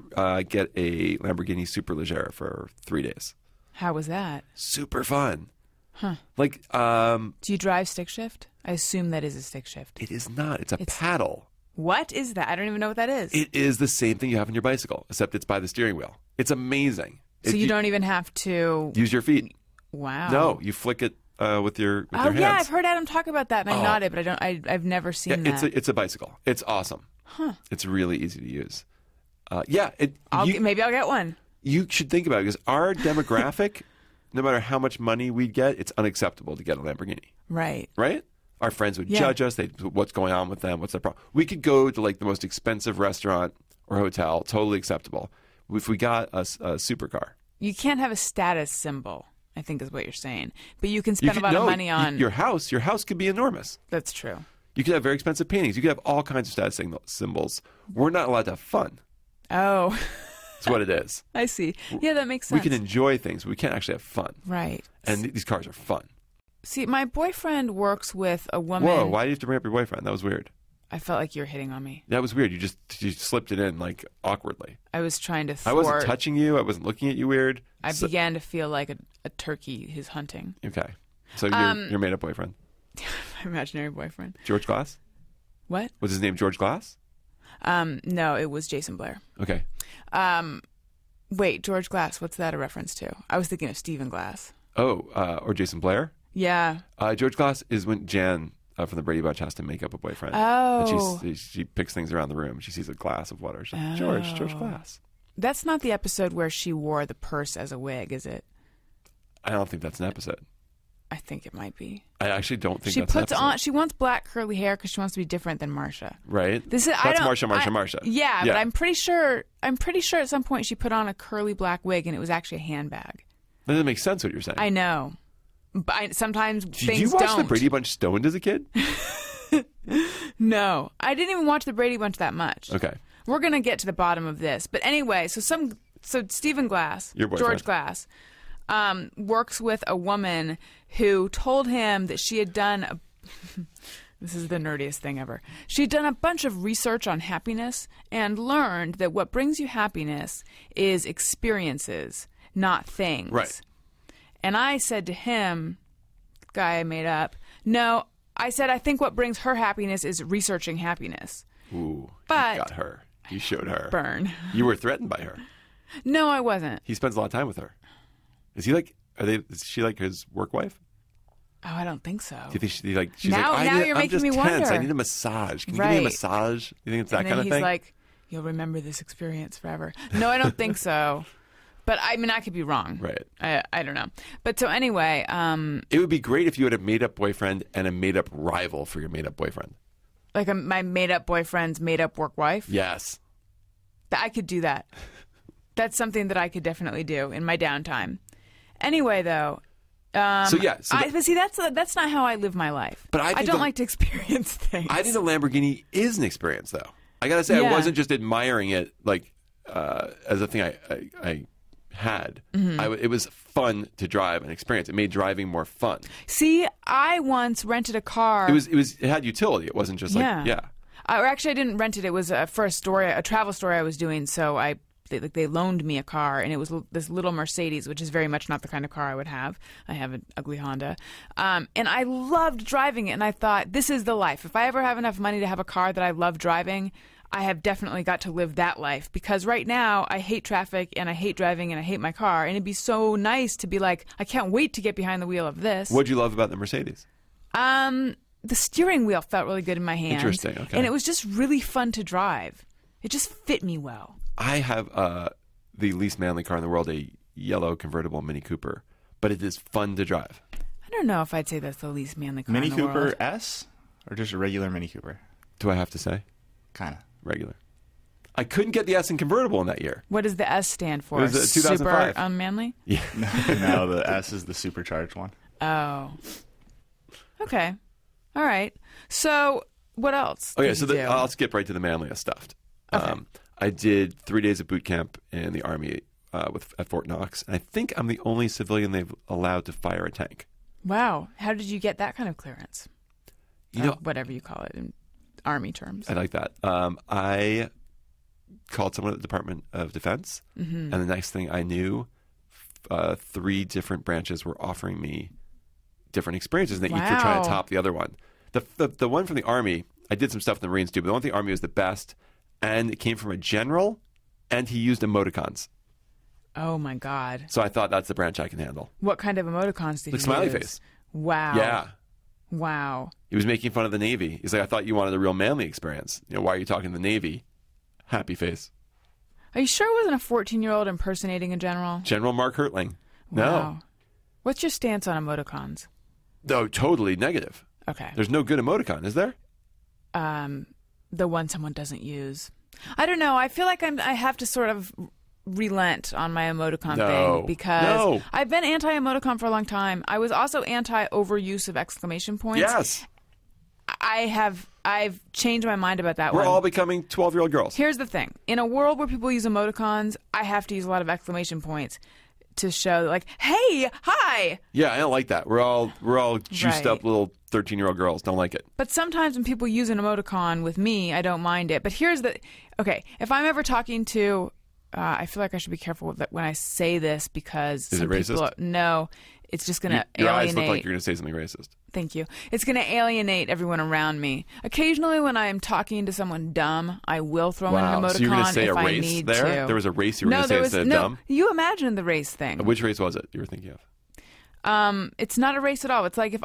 get a Lamborghini Superleggera for 3 days. How was that? Super fun. Huh. Like, Do you drive stick shift? I assume that is a stick shift. it is not. It's a It's- paddle. What is that? I don't even know what that is. It is the same thing you have on your bicycle, except it's by the steering wheel. It's amazing. So you don't even have to. use your feet. Wow. No, you flick it with your Oh hands. yeah, I've heard Adam talk about that, and I Oh. nodded, but I don't. I've never seen Yeah, that. it's a bicycle. It's awesome. Huh. It's really easy to use. Yeah, Maybe I'll get one. you should think about it because our demographic, no matter how much money we get, it's unacceptable to get a Lamborghini, Right. right? Our friends would Yeah. judge us. What's going on with them? What's their problem? We could go to like the most expensive restaurant or hotel, totally acceptable. If we got a supercar, You can't have a status symbol, I think is what you're saying. But you can you spend could a lot of no, money on. your house. Your house could be enormous. That's true. You could have very expensive paintings. You could have all kinds of status symbols. We're not allowed to have fun. Oh, That's what it is. I see. Yeah, that makes We sense. can enjoy things, but we can't actually have fun. Right. And these cars are fun. See, my boyfriend works with a woman. Whoa, why do you have to bring up your boyfriend? That was weird. I felt like you were hitting on me. That was weird. You slipped it in like awkwardly. I was trying to I thwart. wasn't touching you. I wasn't looking at you weird. I So- began to feel like a turkey who's hunting. Okay. So your made up boyfriend. My imaginary boyfriend. George Glass? What? Was his name George Glass? No, it was Jason Blair. Okay. Wait, George Glass. What's that a reference to? I was thinking of Stephen Glass. Oh, or Jason Blair? Yeah. George Glass is when Jan from the Brady Bunch has to make up a boyfriend. Oh. And she picks things around the room. She sees a glass of water. She's like, George Glass. That's not the episode where she wore the purse as a wig, is it? I don't think that's an episode. I think it might be. I actually don't think She that's puts an episode. on. She wants black curly hair because she wants to be different than Marsha. Right? This is. That's I don't, Marsha. Yeah, but I'm pretty sure. I'm pretty sure at some point she put on a curly black wig and it was actually a handbag. That doesn't make sense what you're saying. I know. But sometimes Did things you watch don't. the Brady Bunch stoned as a kid? No, I didn't even watch the Brady Bunch that much. Okay. We're gonna get to the bottom of this, but anyway, so Stephen Glass, Your boyfriend. George Glass, works with a woman who told him that she had done this is the nerdiest thing ever. She had done a bunch of research on happiness and learned that what brings you happiness is experiences, not things. Right. And I said to him, guy I made up, no, I said I think what brings her happiness is researching happiness. Ooh. But- you got her. You showed her. Burn. You were threatened by her. No, I wasn't. He spends a lot of time with her. Is she like his work wife? Oh, I don't think so. Do you think she's Now- like, now I'm you're just making me tense. wonder. I need a massage. Can you give me a Right. massage? You think it's that and then kind of he's thing? like, you'll remember this experience forever. No, I don't think so. But I mean, I could be wrong. Right. I don't know. But so anyway, It would be great if you had a made-up boyfriend and a made-up rival for your made-up boyfriend. like my made-up boyfriend's made-up work wife, Yes. I could do that. That's something that I could definitely do in my downtime. Anyway, though. So But see, that's not how I live my life. But I think don't the- like to experience things. I think the Lamborghini is an experience, though. I gotta say, I Yeah. wasn't just admiring it like as a thing I had. Mm-hmm. It was fun to drive and experience. It made driving more fun. See, I once rented a car. It had utility. It wasn't just like Yeah. Or actually, I didn't rent it. It was for a travel story I was doing. So they loaned me a car, and it was this little Mercedes, which is very much not the kind of car I would have. I have an ugly Honda, and I loved driving it. And I thought, this is the life. If I ever have enough money to have a car that I love driving, I have definitely got to live that life. Because right now, I hate traffic, and I hate driving, and I hate my car. And it'd be so nice to be like, I can't wait to get behind the wheel of this. What'd you love about the Mercedes? The steering wheel felt really good in my hands. Interesting, okay. And it was just really fun to drive. It just fit me well. I have the least manly car in the world, a yellow convertible Mini Cooper, but it is fun to drive. I don't know if I'd say that's the least manly car Mini in the Cooper world. S or just a regular Mini Cooper? Do I have to say? Kind of. Regular. I couldn't get the S in convertible in that year. What does the S stand for? It was, 2005. Super unmanly? Yeah. No, the S is the supercharged one. Oh. Okay. All right. So what else? Okay, did so you do? I'll skip right to the manliest stuff. Okay. I did 3 days of boot camp in the Army at Fort Knox, and I think I'm the only civilian they've allowed to fire a tank. Wow. How did you get that kind of clearance? You know, Whatever you call it in Army terms. I like that. I called someone at the Department of Defense, and the next thing I knew, 3 different branches were offering me different experiences, and they each were trying Wow. to top the other one. The one from the Army, I did some stuff in the Marines too, but the one from the Army was the best, and it came from a general, and he used emoticons. Oh, my God. So I thought that's the branch I can handle. What kind of emoticons did Like you smiley use? face. Wow. Yeah. Wow. He was making fun of the Navy. He's like, I thought you wanted a real manly experience. You know, why are you talking to the Navy? Happy face. Are you sure it wasn't a 14-year-old impersonating a general? General Mark Hertling. No. Wow. What's your stance on emoticons? No, totally negative. Okay. There's no good emoticon, is there? The one someone doesn't use. I don't know. I feel like I have to sort of relent on my emoticon No. thing because No. I've been anti-emoticon for a long time. I was also anti-overuse of exclamation points. Yes. I've changed my mind about that We're one. all becoming 12-year-old girls. Here's the thing. In a world where people use emoticons, I have to use a lot of exclamation points to show like, hey, hi. Yeah, I don't like that. We're all juiced Right. up little 13-year-old girls. Don't like it. But sometimes when people use an emoticon with me, I don't mind it. But here's the okay. If I'm ever talking to, I feel like I should be careful with that when I say this because Is it some people racist? no, it's just going to Your alienate. eyes look like you're going to say something racist. Thank you. It's going to alienate everyone around me. Occasionally, when I'm talking to someone dumb, I will throw in an emoticon So you're going to say if a I race need there? to. There was a race you were no, going to say there was instead no. of dumb? You imagine the race thing. Which race was it you were thinking of? It's not a race at all. It's like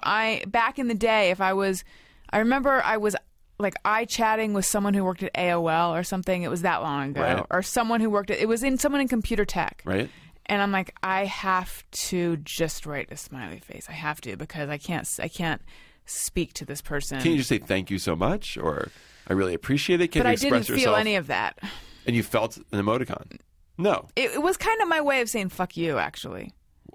back in the day, I remember I was like chatting with someone who worked at AOL or something. It was that long ago. Right. Or someone who worked someone in computer tech. Right? And I'm like, I have to just write a smiley face. I have to because I can't speak to this person. Can't you just say thank you so much? Or I really appreciate it? Can but you I express didn't feel yourself? any of that. And you felt an emoticon? No. It was kind of my way of saying fuck you, actually.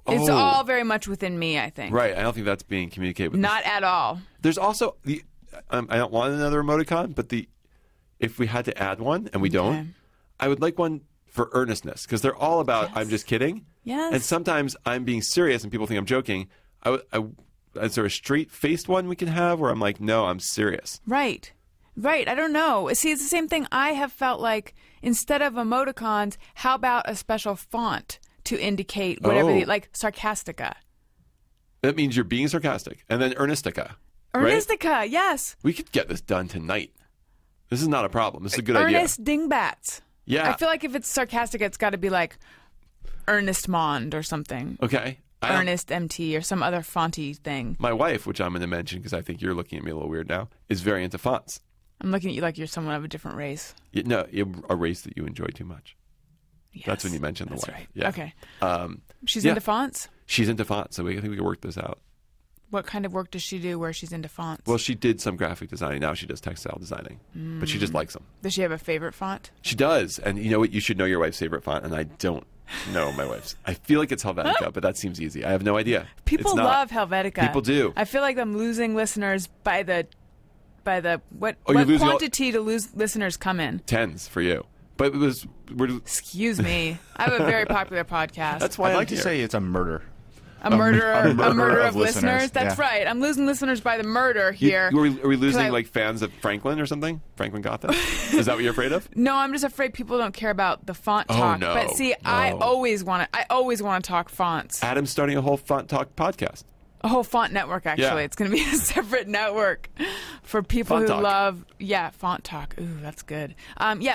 It's Oh. all very much within me, I think. Right. I don't think that's being communicated with. Not at all. There's also the. I don't want another emoticon, but if we had to add one and we Okay. don't, I would like one for earnestness because they're all about I'm just kidding. Yes. And sometimes I'm being serious and people think I'm joking. Is there a straight-faced one we can have where I'm like, no, I'm serious? Right. Right. I don't know. See, it's the same thing. I have felt like instead of emoticons, how about a special font to indicate whatever, Oh. like Sarcastica. That means you're being sarcastic. And then Ernestica. Right? Ernestica, yes. We could get this done tonight. This is not a problem. This is a good idea. Ernest Dingbats. Yeah. I feel like if it's sarcastic, it's got to be like Ernest Mond or something. Okay. I don't- Ernest MT or some other fonty thing. My wife, which I'm going to mention because I think you're looking at me a little weird now, is very into fonts. I'm looking at you like you're someone of a different race. No, a race that you enjoy too much. Yes, That's when you mentioned the that's wife. right. Yeah. Okay. She's yeah. into fonts? She's into fonts, so I think we can work this out. What kind of work does she do where she's into fonts? Well, she did some graphic designing. Now she does textile designing, but she just likes them. Does she have a favorite font? She does, and you know what? You should know your wife's favorite font, and I don't know my wife's. I feel like it's Helvetica, but that seems easy. I have no idea. People It's not. love Helvetica. People do. I feel like I'm losing listeners by the what Oh, you're losing all- quantity to lose listeners come in. Tens for you, but we're. Excuse me. I have a very popular podcast. That's why I'd I'm like to here. say it's a murder. a murder of of listeners. listeners. That's Yeah. right. I'm losing listeners by the murder here. Are we losing 'Cause I- like fans of Franklin or something? Franklin Gothic? Is that what you're afraid of? No, I'm just afraid people don't care about the font Oh, talk. no, But see, I no. always want to talk fonts. Adam's starting a whole font talk podcast. A whole font network, actually. Yeah. It's going to be a separate network for people Font who talk. love, font talk. Ooh, that's good.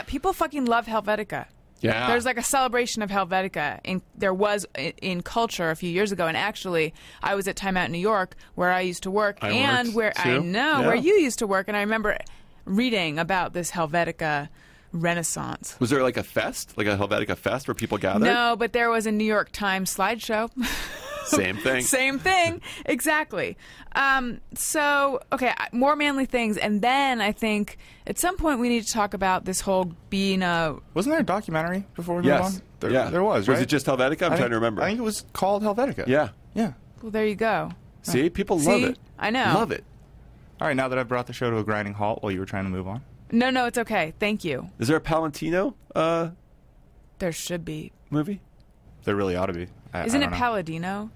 People fucking love Helvetica. Yeah. There's like a celebration of Helvetica. There was in culture a few years ago, and actually, I was at Time Out New York, where I used to work, I and worked, where too. Yeah. where you used to work, and I remember reading about this Helvetica Renaissance. Was there like a fest, like a Helvetica fest where people gathered? No, but there was a New York Times slideshow. Same thing. Same thing. Exactly. So, okay, more manly things. And then I think at some point we need to talk about this whole being a... Wasn't there a documentary before we Yes. move on? Yeah. There was, right? Was it just Helvetica? I'm trying to remember. I think it was called Helvetica. Yeah. Yeah. Well, there you go. See, people love See? it. I know. Love it. All right, now that I've brought the show to a grinding halt while you were trying to move on. No, it's okay. Thank you. Is there a Palantino There should be. movie? There really ought to be. Isn't I it don't know. Palladino?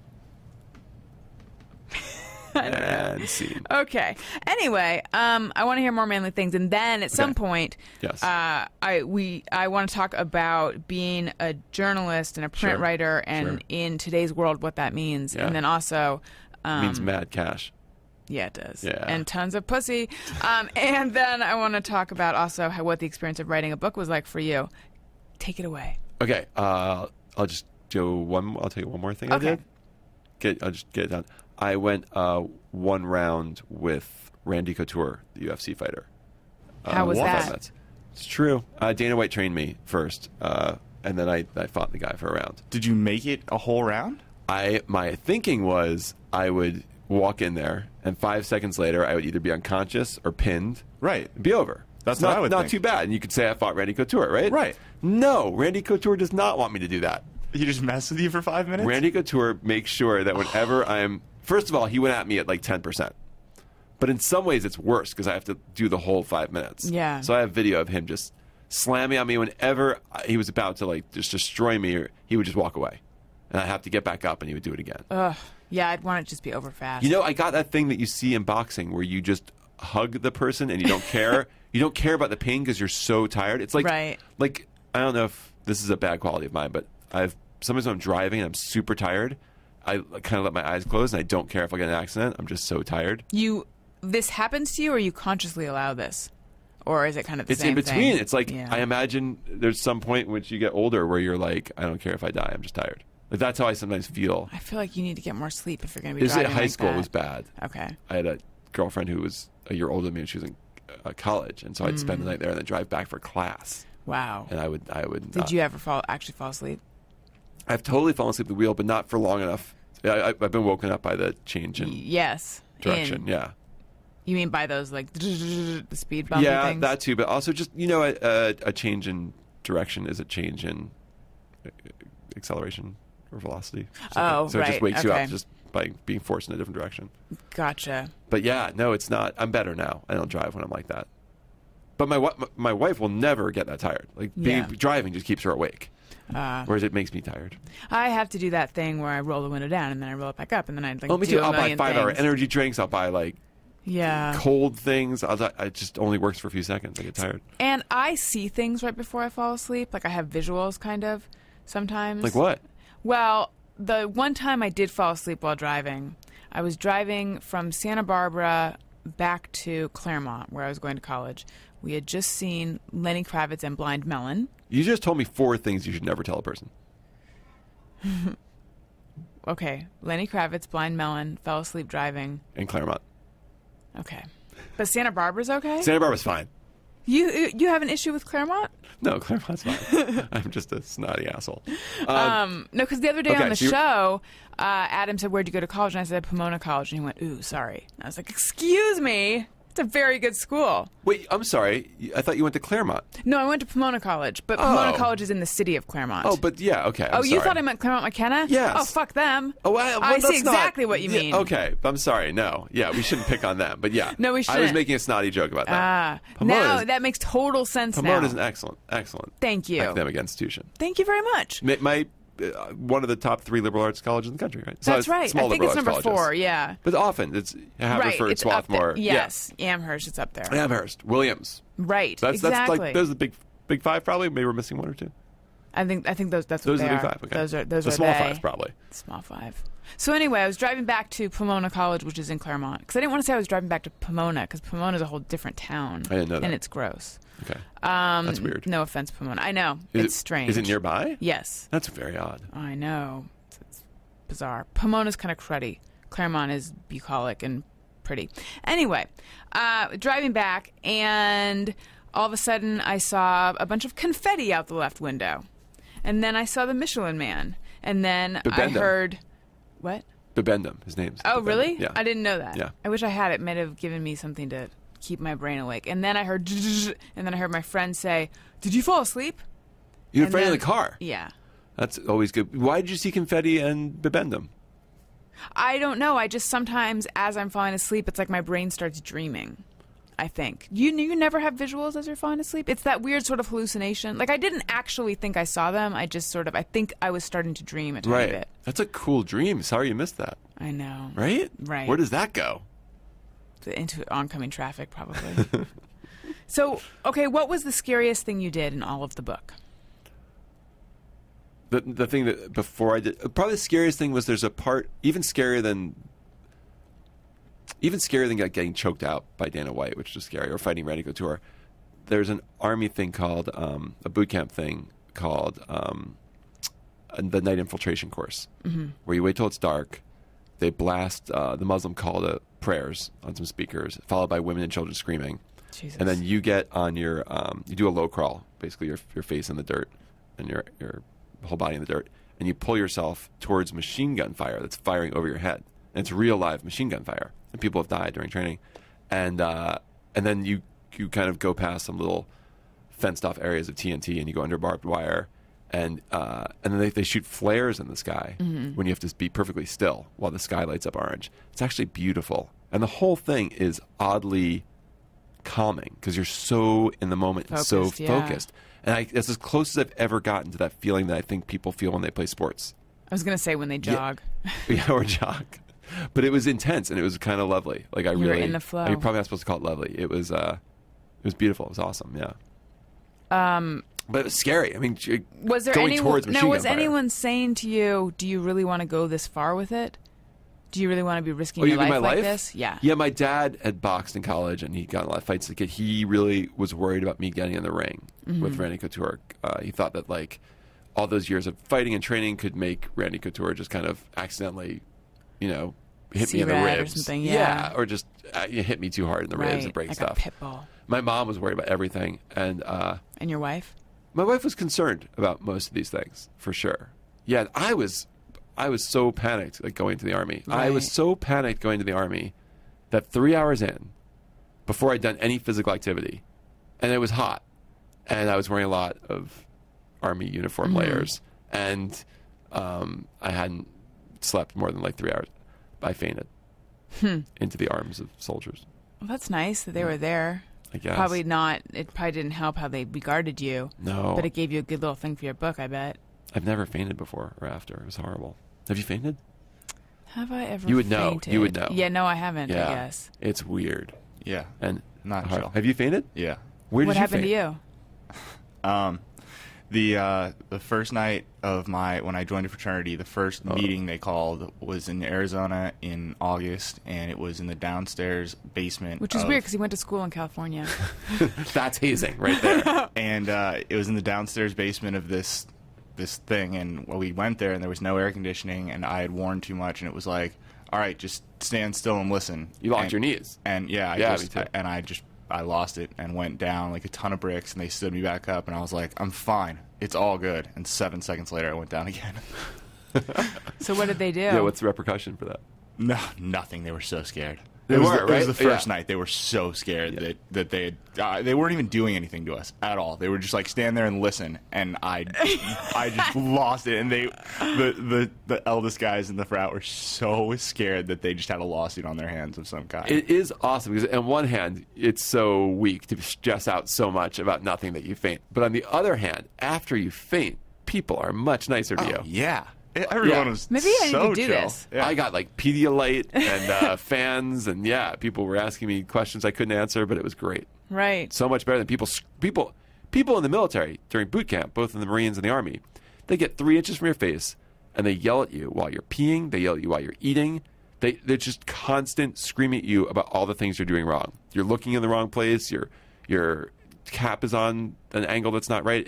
And scene. Okay. Anyway, I want to hear more manly things, and then at some point, Yes. I want to talk about being a journalist and a print Sure. writer, and Sure. in today's world, what that means, Yeah. and then also, means mad cash. yeah, it does, Yeah. and tons of pussy, and then I want to talk about also what the experience of writing a book was like for you. Take it away. Okay. I'll just do one. I'll tell you one more thing Okay. I did. I'll just get it done. I went one round with Randy Couture, the UFC fighter. How was Five that? minutes. It's true. Dana White trained me first, and then I fought the guy for a round. Did you make it a whole round? My thinking was I would walk in there, and 5 seconds later, I would either be unconscious or pinned. Right. It'd be over. That's It's what not, I would not think. too bad. And you could say I fought Randy Couture, right? Right. No, Randy Couture does not want me to do that. He just messed with you for 5 minutes? Randy Couture makes sure that whenever I'm... First of all, he went at me at like 10%. But in some ways, it's worse because I have to do the whole 5 minutes. Yeah. So I have video of him just slamming on me whenever he was about to like just destroy me, or he would just walk away. And I'd have to get back up and he would do it again. Ugh. Yeah, I'd want it to just be over fast. You know, I got that thing that you see in boxing where you just hug the person and you don't care. You don't care about the pain because you're so tired. It's like, Right. like I don't know if this is a bad quality of mine, but sometimes when I'm driving and I'm super tired, I kind of let my eyes close and I don't care if I get in an accident. I'm just so tired. This happens to you, or you consciously allow this? Or is it kind of the It's same in between. thing? It's like Yeah. I imagine there's some point in which you get older where you're like, I don't care if I die. I'm just tired. Like that's how I sometimes feel. I feel like you need to get more sleep if you're going to be This driving at high like school that. was bad. Okay. I had a girlfriend who was a year older than me, and she was in college, and so I'd spend the night there and then drive back for class. Wow. And I would. Did you ever actually fall asleep? I've totally fallen asleep at the wheel, but not for long enough. I've been woken up by the change in Yes. direction. In. Yeah. You mean by those like the speed bump Yeah, things? that too, but also just a change in direction is a change in acceleration or velocity. or something. Oh, so it just right, wakes you okay. up just by being forced in a different direction. Gotcha. But yeah, no, it's not. I'm better now. I don't drive when I'm like that. But my wife will never get that tired. Like Yeah. driving just keeps her awake, whereas it makes me tired. I have to do that thing where I roll the window down and then I roll it back up and then I like Oh, me do too. a I'll buy million 5-hour things. energy drinks. I'll buy like Yeah. cold things. It just only works for a few seconds. I get tired. And I see things right before I fall asleep. Like I have visuals kind of sometimes. Like what? Well, the one time I did fall asleep while driving, I was driving from Santa Barbara back to Claremont, where I was going to college. We had just seen Lenny Kravitz and Blind Melon. You just told me 4 things you should never tell a person. Okay, Lenny Kravitz, Blind Melon, fell asleep driving. In Claremont. Okay. But Santa Barbara's okay? Santa Barbara's fine. You have an issue with Claremont? No, Claremont's fine. I'm just a snotty asshole. No, because the other day okay, on the so you- show, Adam said, "Where'd you go to college?" And I said, "Pomona College." And he went, "Ooh, sorry." And I was like, "Excuse me? It's a very good school." Wait, I'm sorry. I thought you went to Claremont. No, I went to Pomona College, but Pomona Oh. College is in the city of Claremont. Oh, but yeah, okay. I'm you sorry. thought I meant Claremont McKenna? Yes. Oh, fuck them. Oh, well, I see that's not- exactly what you Yeah, mean. Okay, I'm sorry. No, yeah, we shouldn't pick on them. But yeah, No, we I was shouldn't. making a snotty joke about that. Now that makes total sense Pomona now. is an excellent Thank you. academic institution. Thank you very much. My one of the top 3 liberal arts colleges in the country, right? So That's it's right. Small I think liberal it's arts number colleges. 4, yeah. But often it's Haverford, Right, it's up Swarthmore. there. Yes, Amherst, it's up there. Yeah. Amherst, Williams. Right, That's exactly. like those are the big 5 probably. Maybe we're missing 1 or 2. I think that's what Those they are the big are. 5. Okay. Those are the they. small 5 probably. Small 5. So anyway, I was driving back to Pomona College, which is in Claremont, because I didn't want to say I was driving back to Pomona, because Pomona is a whole different town. I didn't know that. And it's gross. Okay. That's weird. No offense, Pomona. I know. Is it's it, strange. Is it nearby? Yes. That's very odd. I know. It's bizarre. Pomona's kind of cruddy. Claremont is bucolic and pretty. Anyway, driving back, and all of a sudden I saw a bunch of confetti out the left window. And then I saw the Michelin Man. And then I Bibendum. heard... What? Bibendum, his name's. Oh, Bibendum. really? Yeah. I didn't know that. Yeah. I wish I had. It might have given me something to keep my brain awake. And then I heard... And then I heard my friend say, "Did you fall asleep?" You were And afraid of then- the car. Yeah. That's always good. Why did you see confetti and Bibendum? I don't know. I just sometimes, as I'm falling asleep, it's like my brain starts dreaming. I think you never have visuals as you're falling asleep. It's that weird sort of hallucination. Like I didn't actually think I saw them. I just sort of I think I was starting to dream a tiny Right. bit. That's a cool dream. Sorry you missed that. I know. Right? Right. Where does that go? Into oncoming traffic, probably. So, okay, what was the scariest thing you did in all of the book? The thing that before I did, probably the scariest thing was there's a part even scarier than like getting choked out by Dana White, which is scary, or fighting Randy Couture. There's an army thing called a boot camp thing called the night infiltration course, where you wait till it's dark. They blast the Muslim call to prayers on some speakers, followed by women and children screaming. Jesus. And then you get on your you do a low crawl, basically your face in the dirt and your whole body in the dirt, and you pull yourself towards machine gun fire that's firing over your head. And it's real live machine gun fire, and people have died during training. And then you kind of go past some little fenced off areas of TNT, and you go under barbed wire, and then they shoot flares in the sky when you have to be perfectly still while the sky lights up orange. It's actually beautiful, and the whole thing is oddly calming because you're so in the moment and so Focused, yeah. focused. And it's as close as I've ever gotten to that feeling that I think people feel when they play sports. I was going to say when they jog. Yeah, or jog. But it was intense and it was kind of lovely. Like I You were really in the flow. You're probably not supposed to call it lovely. It was beautiful. It was awesome. Yeah. But it was scary. I mean, Was there going anyone? towards machine Now, was gun fire. anyone saying to you, "Do you really want to go this far with it? Do you really want to be risking Oh, your you mean life my like life? this?" Yeah. Yeah, my dad had boxed in college, and he got in a lot of fights. Like he really was worried about me getting in the ring with Randy Couture. He thought that like all those years of fighting and training could make Randy Couture just kind of accidentally, hit See me in the red or ribs, something, yeah. or just hit me too hard in the ribs and break like stuff. a pit bull. My mom was worried about everything, and And your wife? my wife was concerned about most of these things for sure. Yeah, I was so panicked like going to the army. I was Right. so panicked going to the army that 3 hours in, before I'd done any physical activity, and it was hot, and I was wearing a lot of army uniform layers, and I hadn't slept more than like 3 hours. I fainted into the arms of soldiers. Well, that's nice that they were there. I guess. Probably not. It probably didn't help how they regarded you. No. But it gave you a good little thing for your book, I bet. I've never fainted before or after. It was horrible. Have you fainted? Have I ever You would know. fainted? You would know. Yeah, no, I haven't, Yeah. I guess. It's weird. Yeah. And Not hard. chill. Have you fainted? Yeah. Where did What you happened faint? to you? The first night of when I joined a fraternity, the first meeting they called was in Arizona in August, and it was in the downstairs basement. Which is of- weird because he went to school in California. That's hazing right there. And it was in the downstairs basement of this thing, and we went there, and there was no air conditioning, and I had worn too much, and it was like, all right, just stand still and listen. You locked And- your knees. And yeah, Yeah, me me too. I lost it and went down like a ton of bricks, and they stood me back up, and I was like, I'm fine, it's all good. And 7 seconds later, I went down again. So what did they do? Yeah, what's the repercussion for that? No, nothing. They were so scared. They It was were, the, It was right? the first Yeah. night. They were so scared that they weren't even doing anything to us at all. They were just like stand there and listen, and I just lost it. And the eldest guys in the frat were so scared that they just had a lawsuit on their hands of some kind. It is awesome because on one hand, it's so weak to stress out so much about nothing that you faint. But on the other hand, after you faint, people are much nicer to you. Yeah, everyone Yeah. was Maybe I need so to do chill. this. Yeah. I got like Pedialyte and fans, and yeah, people were asking me questions I couldn't answer, but it was great. Right. So much better than people in the military during boot camp, both in the Marines and the Army. They get 3 inches from your face, and they yell at you while you're peeing. They yell at you while you're eating. They're just constant screaming at you about all the things you're doing wrong. You're looking in the wrong place. Your cap is on an angle that's not right.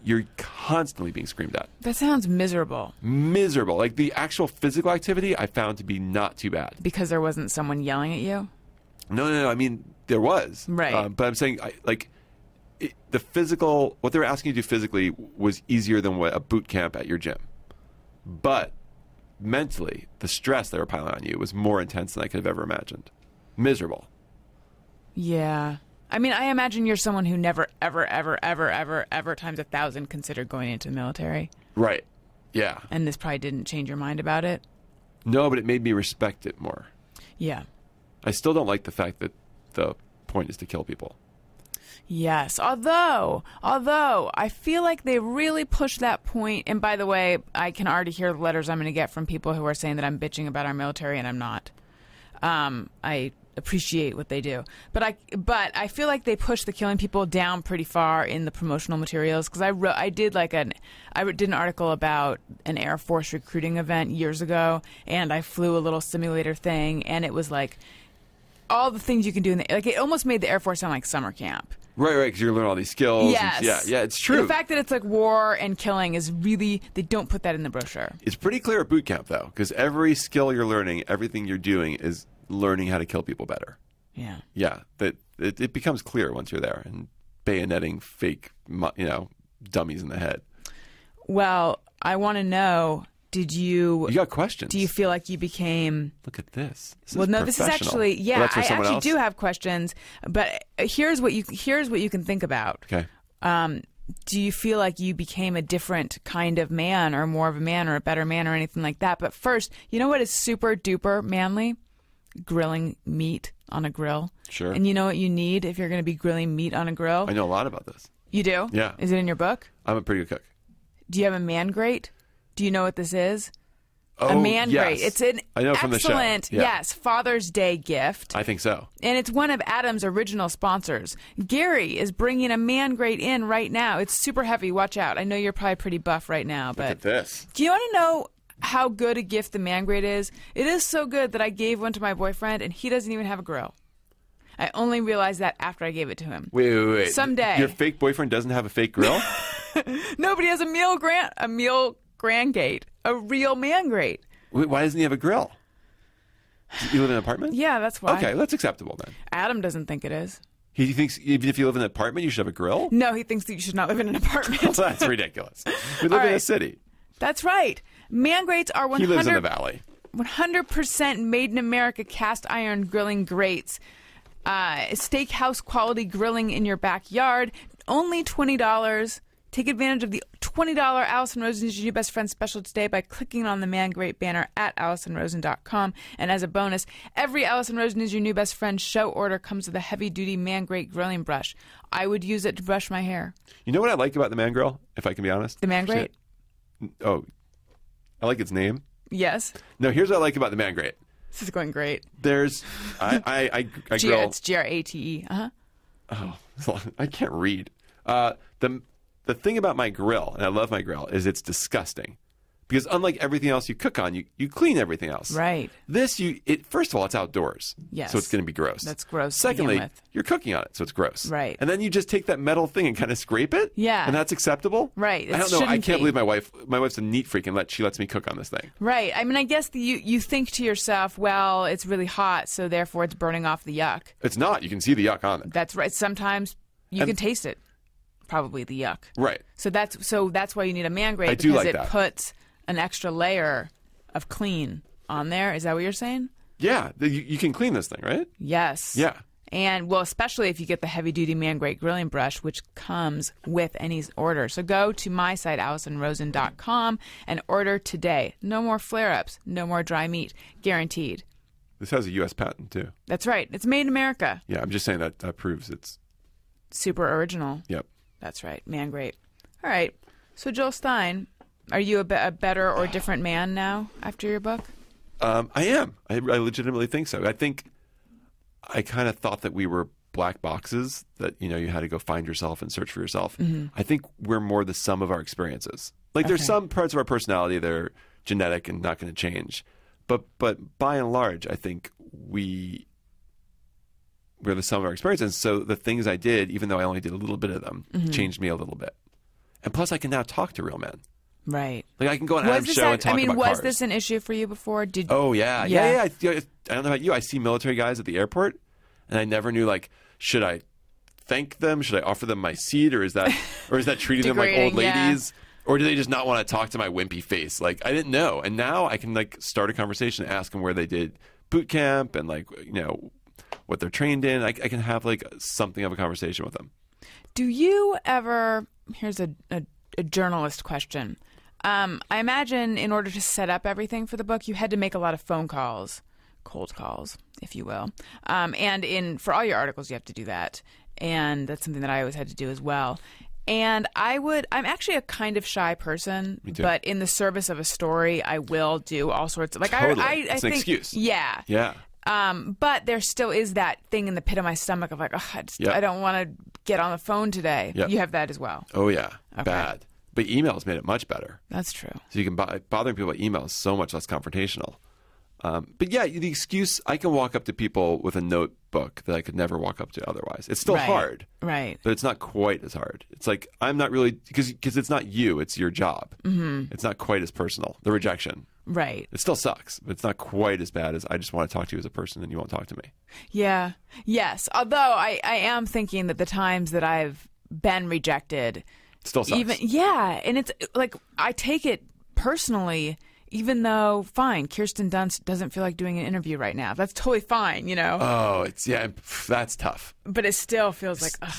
You're constantly being screamed at. That sounds miserable Miserable. Like the actual physical activity, I found to be not too bad. because there wasn't someone yelling at you. No. I mean, there was. Right. But I'm saying, the physical, what they were asking you to do physically was easier than what a boot camp at your gym. But mentally, the stress they were piling on you was more intense than I could have ever imagined. Miserable. Yeah. I mean, I imagine you're someone who never, ever, ever, ever, ever, ever times 1,000 considered going into the military. Right. Yeah. And this probably didn't change your mind about it. No, but it made me respect it more. Yeah. I still don't like the fact that the point is to kill people. Yes. Although I feel like they really push that point. And by the way, I can already hear the letters I'm going to get from people who are saying that I'm bitching about our military, and I'm not. I appreciate what they do, but I feel like they push the killing people down pretty far in the promotional materials, because I did an article about an Air Force recruiting event years ago, and I flew a little simulator thing, and it was like all the things you can do it almost made the Air Force sound like summer camp. Right, because you're learning all these skills. Yes. Yeah, it's true. The fact that it's like war and killing is really, they don't put that in the brochure. It's pretty clear at boot camp, though, because every skill you're learning, everything you're doing is learning how to kill people better. Yeah. Yeah, that it becomes clear once you're there, and bayoneting fake, dummies in the head. Well, I want to know, You got questions. do you feel like you became... Look at this. This Well, is no, this is professional. actually, yeah, Well, that's for I someone actually else? do have questions, but here's what you can think about. Okay. Do you feel like you became a different kind of man, or more of a man, or a better man, or anything like that? But first, you know what is super duper manly? Grilling meat on a grill. Sure. And you know what you need if you're going to be grilling meat on a grill? I know a lot about this. You do? Yeah. Is it in your book? I'm a pretty good cook. Do you have a man grate? Do you know what this is? Oh, A man yes. grate. It's an I know from the show. excellent, Yeah. yes, Father's Day gift. I think so. And it's one of Adam's original sponsors. Gary is bringing a man grate in right now. It's super heavy. Watch out. I know you're probably pretty buff right now, Look but at this. do you want to know how good a gift the man grate is? It is so good that I gave one to my boyfriend, and he doesn't even have a grill. I only realized that after I gave it to him. Wait. Someday. Your fake boyfriend doesn't have a fake grill? Nobody has a meal grand gate, a real man grate. Wait, why doesn't he have a grill? You live in an apartment? Yeah, that's why. Okay, that's acceptable then. Adam doesn't think it is. He thinks even if you live in an apartment, you should have a grill? No, he thinks that you should not live in an apartment. That's ridiculous. We live All in a right. city. That's right. Man grates are 100%. He lives in the valley. 100% made in America cast iron grilling grates. Steakhouse quality grilling in your backyard. Only $20. Take advantage of the $20 Allison Rosen is your new best friend special today by clicking on the Man Grate banner at AllisonRosen.com. And as a bonus, every Allison Rosen is your new best friend show order comes with a heavy-duty Man Grate grilling brush. I would use it to brush my hair. You know what I like about the Man Grill, if I can be honest? The Man Grate? Oh, I like its name. Yes. No, here's what I like about the Man Grate. This is going great. There's, I grill. It's Grate. Uh-huh. Oh, I can't read. The thing about my grill, and I love my grill, is it's disgusting. Because unlike everything else you cook on, you clean everything else. Right. This, first of all, it's outdoors. Yes. So it's going to be gross. That's gross to begin Secondly, with. you're cooking on it, so it's gross. Right. And then you just take that metal thing and kind of scrape it. Yeah. And that's acceptable. Right. It I don't know. I shouldn't can't be. believe my wife's a neat freak, and she lets me cook on this thing. Right. I mean, I guess you think to yourself, well, it's really hot, so therefore it's burning off the yuck. It's not. You can see the yuck on it. That's right. Sometimes you can taste it. Probably the yuck. Right. So that's why you need a man grate, I do because like it that. puts an extra layer of clean on there. Is that what you're saying? Yeah. You can clean this thing, right? Yes. Yeah. And, well, especially if you get the heavy-duty Man Grate grilling brush, which comes with any order. So go to my site, AllisonRosen.com, and order today. No more flare-ups. No more dry meat. Guaranteed. This has a U.S. patent, too. That's right. It's made in America. Yeah, I'm just saying that proves it's... Super original. Yep. That's right. Man Grate. All right. So, Joel Stein, are you a better or different man now after your book? I am. I legitimately think so. I think I kind of thought that we were black boxes, that, you had to go find yourself and search for yourself. Mm-hmm. I think we're more the sum of our experiences. Like, there's some parts of our personality that are genetic and not going to change. But by and large, I think we're the sum of our experiences. So the things I did, even though I only did a little bit of them, changed me a little bit. And plus, I can now talk to real men. Right. Like, I can go on Adam's show and talk about was cars. this an issue for you before? Oh, yeah. Yeah. I don't know about you. I see military guys at the airport, and I never knew, like, should I thank them? Should I offer them my seat, or is that treating them like old Degrading, yeah. ladies? Or do they just not want to talk to my wimpy face? Like, I didn't know. And now I can, like, start a conversation and ask them where they did boot camp and, like, you know, what they're trained in. I can have, like, something of a conversation with them. Do you ever, here's a journalist question. I imagine in order to set up everything for the book, you had to make a lot of phone calls, cold calls, if you will. And for all your articles, you have to do that. And that's something that I always had to do as well. And I'm actually a kind of shy person, Me too. but in the service of a story, I will do all sorts of, like, Totally. I It's an think, excuse. Yeah. Yeah. But there still is that thing in the pit of my stomach of like, Yeah. I don't want to get on the phone today. Yeah. You have that as well. Oh, yeah. Okay. Bad. But emails made it much better. That's true. So you can bothering people by email is so much less confrontational. But yeah, the excuse, I can walk up to people with a notebook that I could never walk up to otherwise. It's still Right. hard, Right. but it's not quite as hard. It's like, I'm not really, because it's not you, it's your job. Mm-hmm. It's not quite as personal. The rejection. Right. It still sucks, but it's not quite as bad as I just want to talk to you as a person and you won't talk to me. Yeah. Yes. Although I am thinking that the times that I've been rejected, It still sucks. and it's like I take it personally, even though, fine, Kirsten Dunst doesn't feel like doing an interview right now. That's totally fine, you know? Oh, that's tough. But it still feels like, ugh.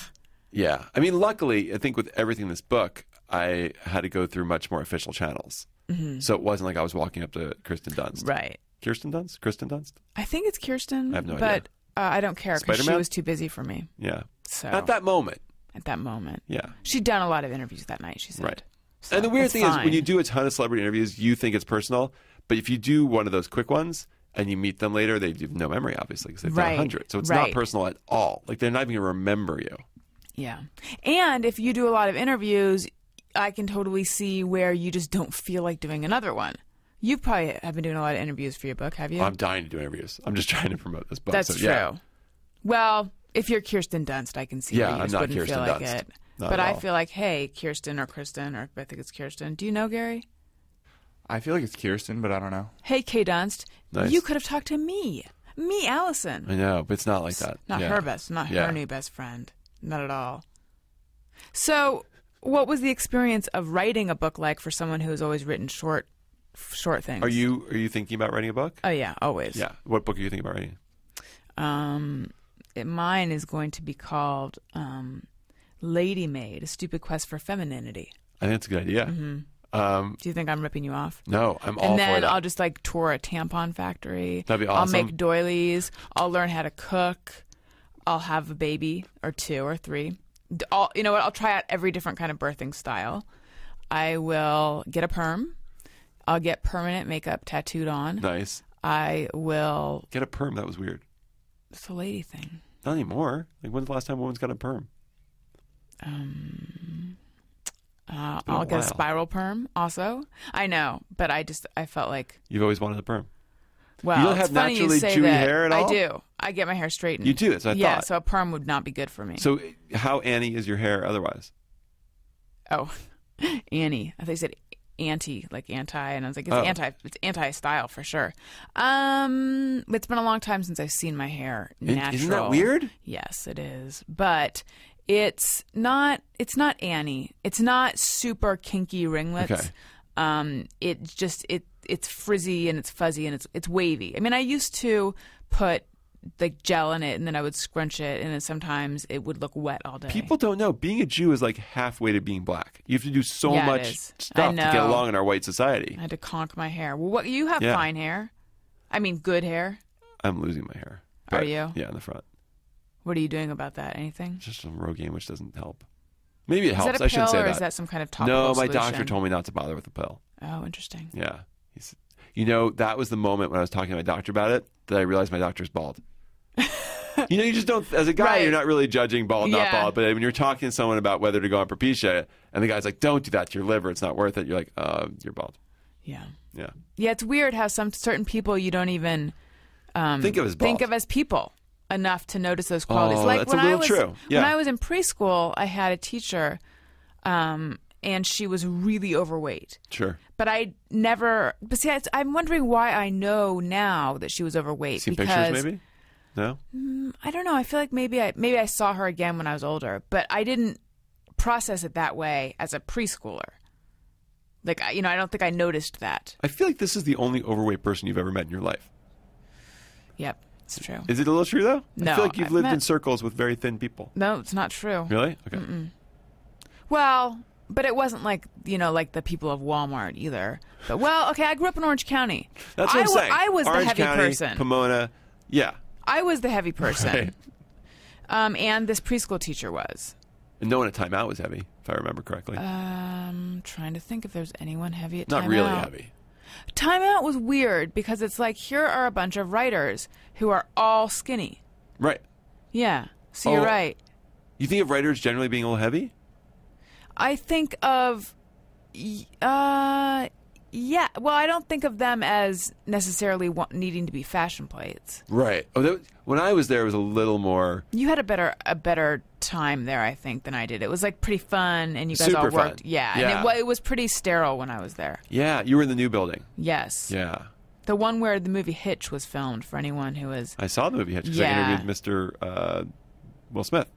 Yeah. I mean, luckily, I think with everything in this book, I had to go through much more official channels. Mm-hmm. So it wasn't like I was walking up to Kirsten Dunst. Right. Kirsten Dunst? Kristen Dunst? I think it's Kirsten. I have no but, idea. I don't care because she Spider-Man? was too busy for me. Yeah. So At that moment. At that moment. Yeah. She'd done a lot of interviews that night, she said. Right. So And the weird it's thing is, fine. when you do a ton of celebrity interviews, you think it's personal. But if you do one of those quick ones and you meet them later, they have no memory, obviously, because they've done Right. 100. So it's not Right. personal at all. Like, they're not even going to remember you. Yeah. And if you do a lot of interviews, I can totally see where you just don't feel like doing another one. You probably have been doing a lot of interviews for your book, have you? I'm dying to do interviews. I'm just trying to promote this book. That's so, true. yeah. Well, if you're Kirsten Dunst, I can see Yeah, where you I'm just not wouldn't Kirsten feel like Dunst. it. Not But at I all. feel like, hey, Kirsten or Kristen, or I think it's Kirsten. Do you know Gary? I feel like it's Kirsten, but I don't know. Hey, Kay Dunst, Nice. you could have talked to me, Allison. I know, but it's not like that. Not Yeah. not Yeah. her new best friend. Not at all. So, what was the experience of writing a book like for someone who has always written short things? Are you thinking about writing a book? Oh yeah, always. Yeah. What book are you thinking about writing? Mine is going to be called Lady Maid: A Stupid Quest for Femininity. I think that's a good idea. Do you think I'm ripping you off? No, I'm all And for then that. I'll just like tour a tampon factory. That'd be I'll awesome. make doilies. I'll learn how to cook. I'll have a baby or 2 or 3. You know what? I'll try out every different kind of birthing style. I will get a perm. I'll get permanent makeup tattooed on. Nice. I will. Get a perm. That was weird. It's a lady thing. Not anymore. Like, when's the last time a woman's got a perm? been a I'll get a while. spiral perm also. I know, but I felt like, You've always wanted a perm. well, You don't it's have funny naturally you say chewy that. hair at all? I do. I get my hair straightened. You do? That's what I yeah, thought. so a perm would not be good for me. So how Annie is your hair otherwise? Oh, Annie. I thought you said anti, like anti, and I was like, it's Oh. It's anti-style for sure. It's been a long time since I've seen my hair natural. Isn't that weird? Yes, it is. But it's not Annie. It's not super kinky ringlets. Okay. It's just it's frizzy and it's fuzzy and it's wavy. I mean, I used to put like gel in it and then I would scrunch it and then sometimes it would look wet all day. People don't know. Being a Jew is like halfway to being black. You have to do so Yeah, it much is. I stuff to get know. along in our white society. I had to conk my hair. Well, what you have Yeah. fine hair. I mean, good hair. I'm losing my hair. Are But, you? Yeah, in the front. What are you doing about that? Anything? Just some Rogaine, which doesn't help. Maybe it Is helps. that a I shouldn't pill say or that. is that some kind of topical No, my solution? doctor told me not to bother with the pill. Oh, interesting. Yeah. That was the moment when I was talking to my doctor about it that I realized my doctor's bald. You just don't, as a guy, Right. you're not really judging bald, not Yeah. bald. But when you're talking to someone about whether to go on Propecia, and the guy's like, don't do that to your liver, it's not worth it. You're like, you're bald. Yeah. Yeah. Yeah, it's weird how some certain people you don't even Think of as bald. think of as people enough to notice those qualities. Oh, like that's when a little I was true. Yeah. when I was in preschool, I had a teacher, and she was really overweight. Sure. But I never. But see, I'm wondering why I know now that she was overweight. Seen because pictures, maybe? No? I don't know. I feel like maybe I saw her again when I was older, but I didn't process it that way as a preschooler. Like, I don't think I noticed that. I feel like this is the only overweight person you've ever met in your life. Yep, it's true. Is it a little true, though? No, I feel like you've I've lived in met- circles with very thin people. No, it's not true. Really? Okay. Well, but it wasn't like, like the people of Walmart either. But, well, okay, I grew up in Orange County. That's what I'm saying. I was Orange the heavy County, person. Pomona. Yeah. I was the heavy person. Right. And this preschool teacher was. And no one at timeout was heavy, if I remember correctly. Trying to think if there's anyone heavy at Not Time really Out. heavy. Time Out was weird because it's like, here are a bunch of writers who are all skinny. Right. Yeah, so you're Oh. right. You think of writers generally being a little heavy? I think of, yeah. Well, I don't think of them as necessarily needing to be fashion plates. Right. Oh, when I was there, it was a little more. You had a better time there, I think, than I did. It was like pretty fun, and you guys all Super worked. fun. Yeah, Yeah. and it was pretty sterile when I was there. Yeah, you were in the new building. Yes. Yeah. The one where the movie Hitch was filmed, for anyone who is. I saw the movie Hitch because I Yeah. interviewed Mr. Will Smith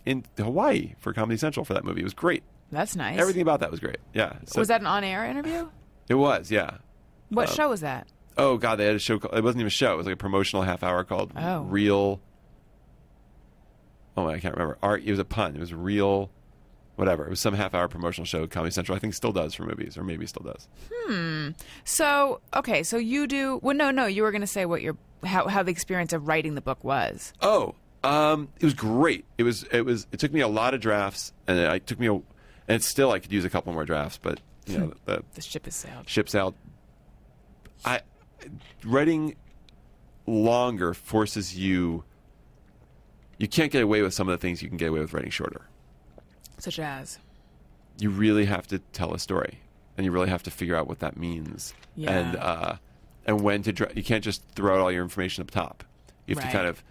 in Hawaii for Comedy Central for that movie. It was great. That's nice. Everything about that was great. Yeah. So Was that an on-air interview? It was, yeah. What show was that? Oh, God, they had a show. It wasn't even a show. It was like a promotional half hour called Oh. Real. Oh, I can't remember. It was a pun. It was Real. Whatever. It was some half hour promotional show Comedy Central. I think still does for movies, or maybe still does. So, okay, so you do. Well, no, you were going to say what how the experience of writing the book was. Oh, it was great. It took me a lot of drafts, and and it's still I could use a couple more drafts, but the The ship has sailed. ship's out. Writing longer forces you. You can't get away with some of the things you can get away with writing shorter. Such as. You really have to tell a story, and you really have to figure out what that means. Yeah. And when to you can't just throw out all your information up top. You have Right. to kind of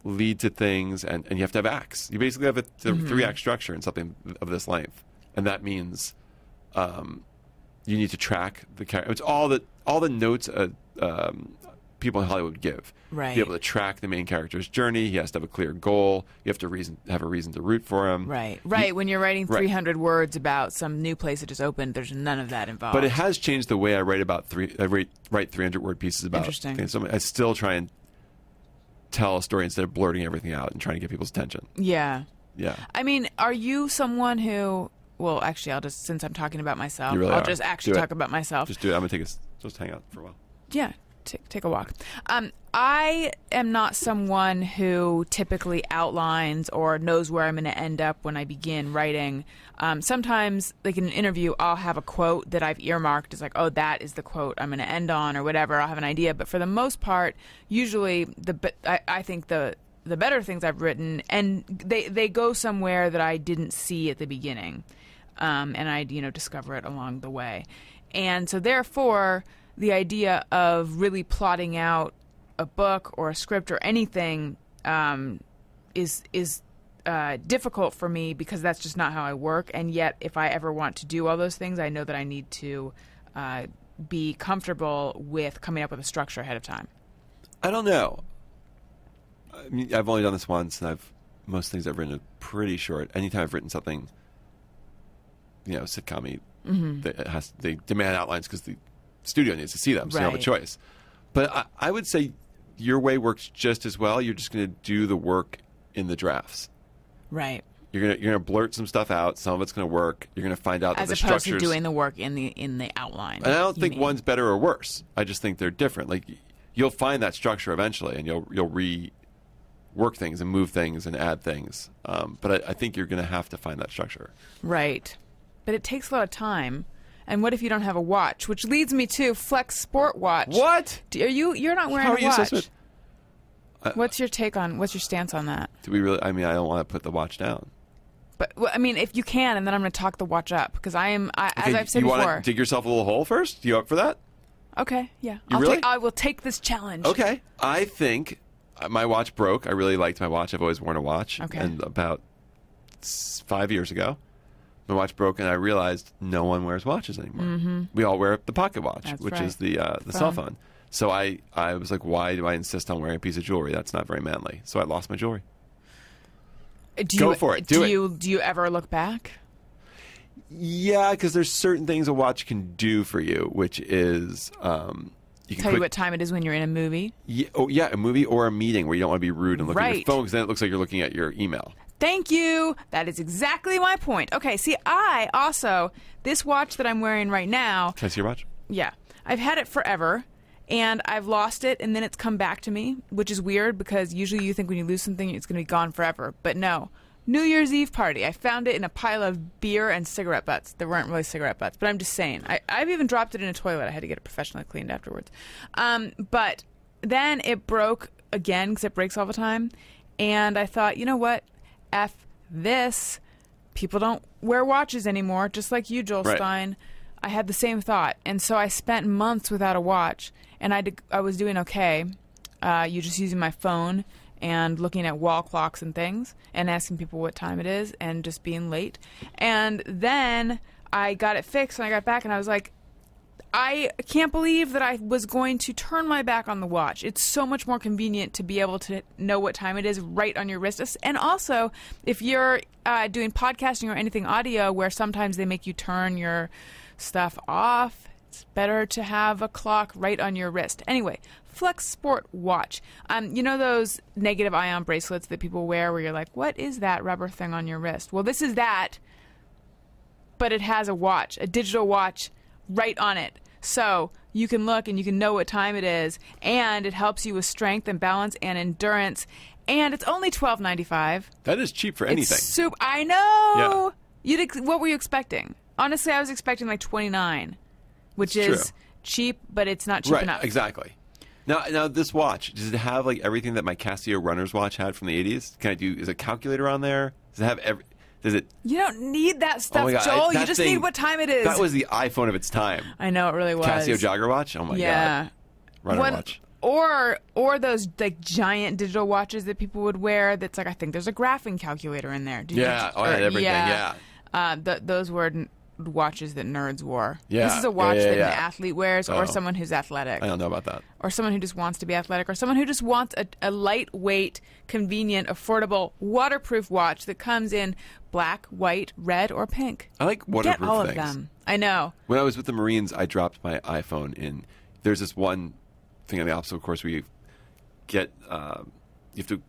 lead to things, and you have to have acts. You basically have a Mm-hmm. 3-act structure in something of this length, and that means you need to track the character. It's all the notes people in Hollywood would give. Right. Be able to track the main character's journey. He has to have a clear goal. You have to have a reason to root for him. Right. When you're writing Right. 300 words about some new place that just opened, there's none of that involved. But it has changed the way I write write 300-word pieces about Interesting. things. So I still try and tell a story instead of blurting everything out and trying to get people's attention. Yeah. Yeah. I mean, are you someone who? Well, actually, since I'm talking about myself, You really I'll are. just actually Do it. talk about myself. Just do it. I'm going to just hang out for a while. Yeah, take a walk. I am not someone who typically outlines or knows where I'm going to end up when I begin writing. Sometimes, like in an interview, I'll have a quote that I've earmarked as like, oh, that is the quote I'm going to end on or whatever. I'll have an idea. But for the most part, usually I think the better things I've written, and they go somewhere that I didn't see at the beginning. And I, discover it along the way. And so therefore, the idea of really plotting out a book or a script or anything is difficult for me because that's just not how I work. And yet, if I ever want to do all those things, I know that I need to be comfortable with coming up with a structure ahead of time. I don't know. I mean, I've only done this once, and most things I've written are pretty short. Anytime I've written something, sitcom-y, they demand outlines because the studio needs to see them, so you don't have a Right. choice. But I would say your way works just as well. You're just going to do the work in the drafts. Right. You're gonna blurt some stuff out. Some of it's going to work. You're going to find out that As the opposed to structures. doing the work in the outline. And I don't you think mean. one's better or worse. I just think they're different. Like you'll find that structure eventually, and you'll rework things and move things and add things. But I think you're going to have to find that structure. Right. But it takes a lot of time. And what if you don't have a watch? Which leads me to Flex Sport Watch. What? You're not wearing How are a you watch. supposed to? What's your stance on that? Do we really? I mean, I don't want to put the watch down. But well, I mean, if you can, and then I'm going to talk the watch up because as Okay, I've said you before. want to dig yourself a little hole first? You up for that? Okay, yeah. really? I will take this challenge. Okay. I think my watch broke. I really liked my watch. I've always worn a watch. Okay. And about 5 years ago, my watch broke, and I realized no one wears watches anymore. We all wear the pocket watch, That's which right. is the cell phone. So I was like, why do I insist on wearing a piece of jewelry? That's not very manly. So I lost my jewelry. Go for it. Do it. Do you ever look back? Yeah, because there's certain things a watch can do for you, which is you can Tell you what time it is when you're in a movie. Yeah, a movie or a meeting where you don't want to be rude and look at your Right. phone because then it looks like you're looking at your email. Thank you. That is exactly my point. Okay, see, this watch that I'm wearing right now, Can I see your watch? yeah, I've had it forever, and I've lost it, and then it's come back to me, which is weird because usually you think when you lose something, it's going to be gone forever. But no. New Year's Eve party. I found it in a pile of beer and cigarette butts. There weren't really cigarette butts, but I'm just saying. I've even dropped it in a toilet. I had to get it professionally cleaned afterwards. But then it broke again because it breaks all the time. And I thought, you know what? F this. People don't wear watches anymore, just like you, Joel Right. Stein. I had the same thought. And so I spent months without a watch. And I was doing okay. You just using my phone and looking at wall clocks and things and asking people what time it is and just being late. And then I got it fixed and I got back and I was like, I can't believe that I was going to turn my back on the watch. It's so much more convenient to be able to know what time it is right on your wrist. And also, if you're doing podcasting or anything audio where sometimes they make you turn your stuff off, it's better to have a clock right on your wrist. Anyway, Flex Sport Watch. You know those negative ion bracelets that people wear where you're like, what is that rubber thing on your wrist? Well, this is that, but it has a watch, a digital watch right on it. So you can look and you can know what time it is, and it helps you with strength and balance and endurance. And it's only $12.95. That is cheap for anything. I know. What were you expecting? Honestly, I was expecting like $29, which It's is true. cheap, but it's not cheap Right, enough. exactly. Now this watch, does it have like everything that my Casio runner's watch had from the 80s? Is a calculator on there? Does it have does it? You don't need that stuff, Oh my God, Joel. You that just thing- need what time it is. That was the iPhone of its time. I know, it really was. Casio jogger watch? Oh my Yeah. God. Runner watch. Or those like giant digital watches that people would wear. That's like, I think there's a graphing calculator in there. Yeah, I had everything, yeah. Those were watches that nerds wore. Yeah, This is a watch yeah, that yeah. an athlete wears, Oh. or someone who's athletic, I don't know about that. or someone who just wants to be athletic, or someone who just wants a lightweight, convenient, affordable, waterproof watch that comes in black, white, red, or pink. I like waterproof Get all things. of them. I know. When I was with the Marines, I dropped my iPhone in. There's this one thing on the obstacle course where you have to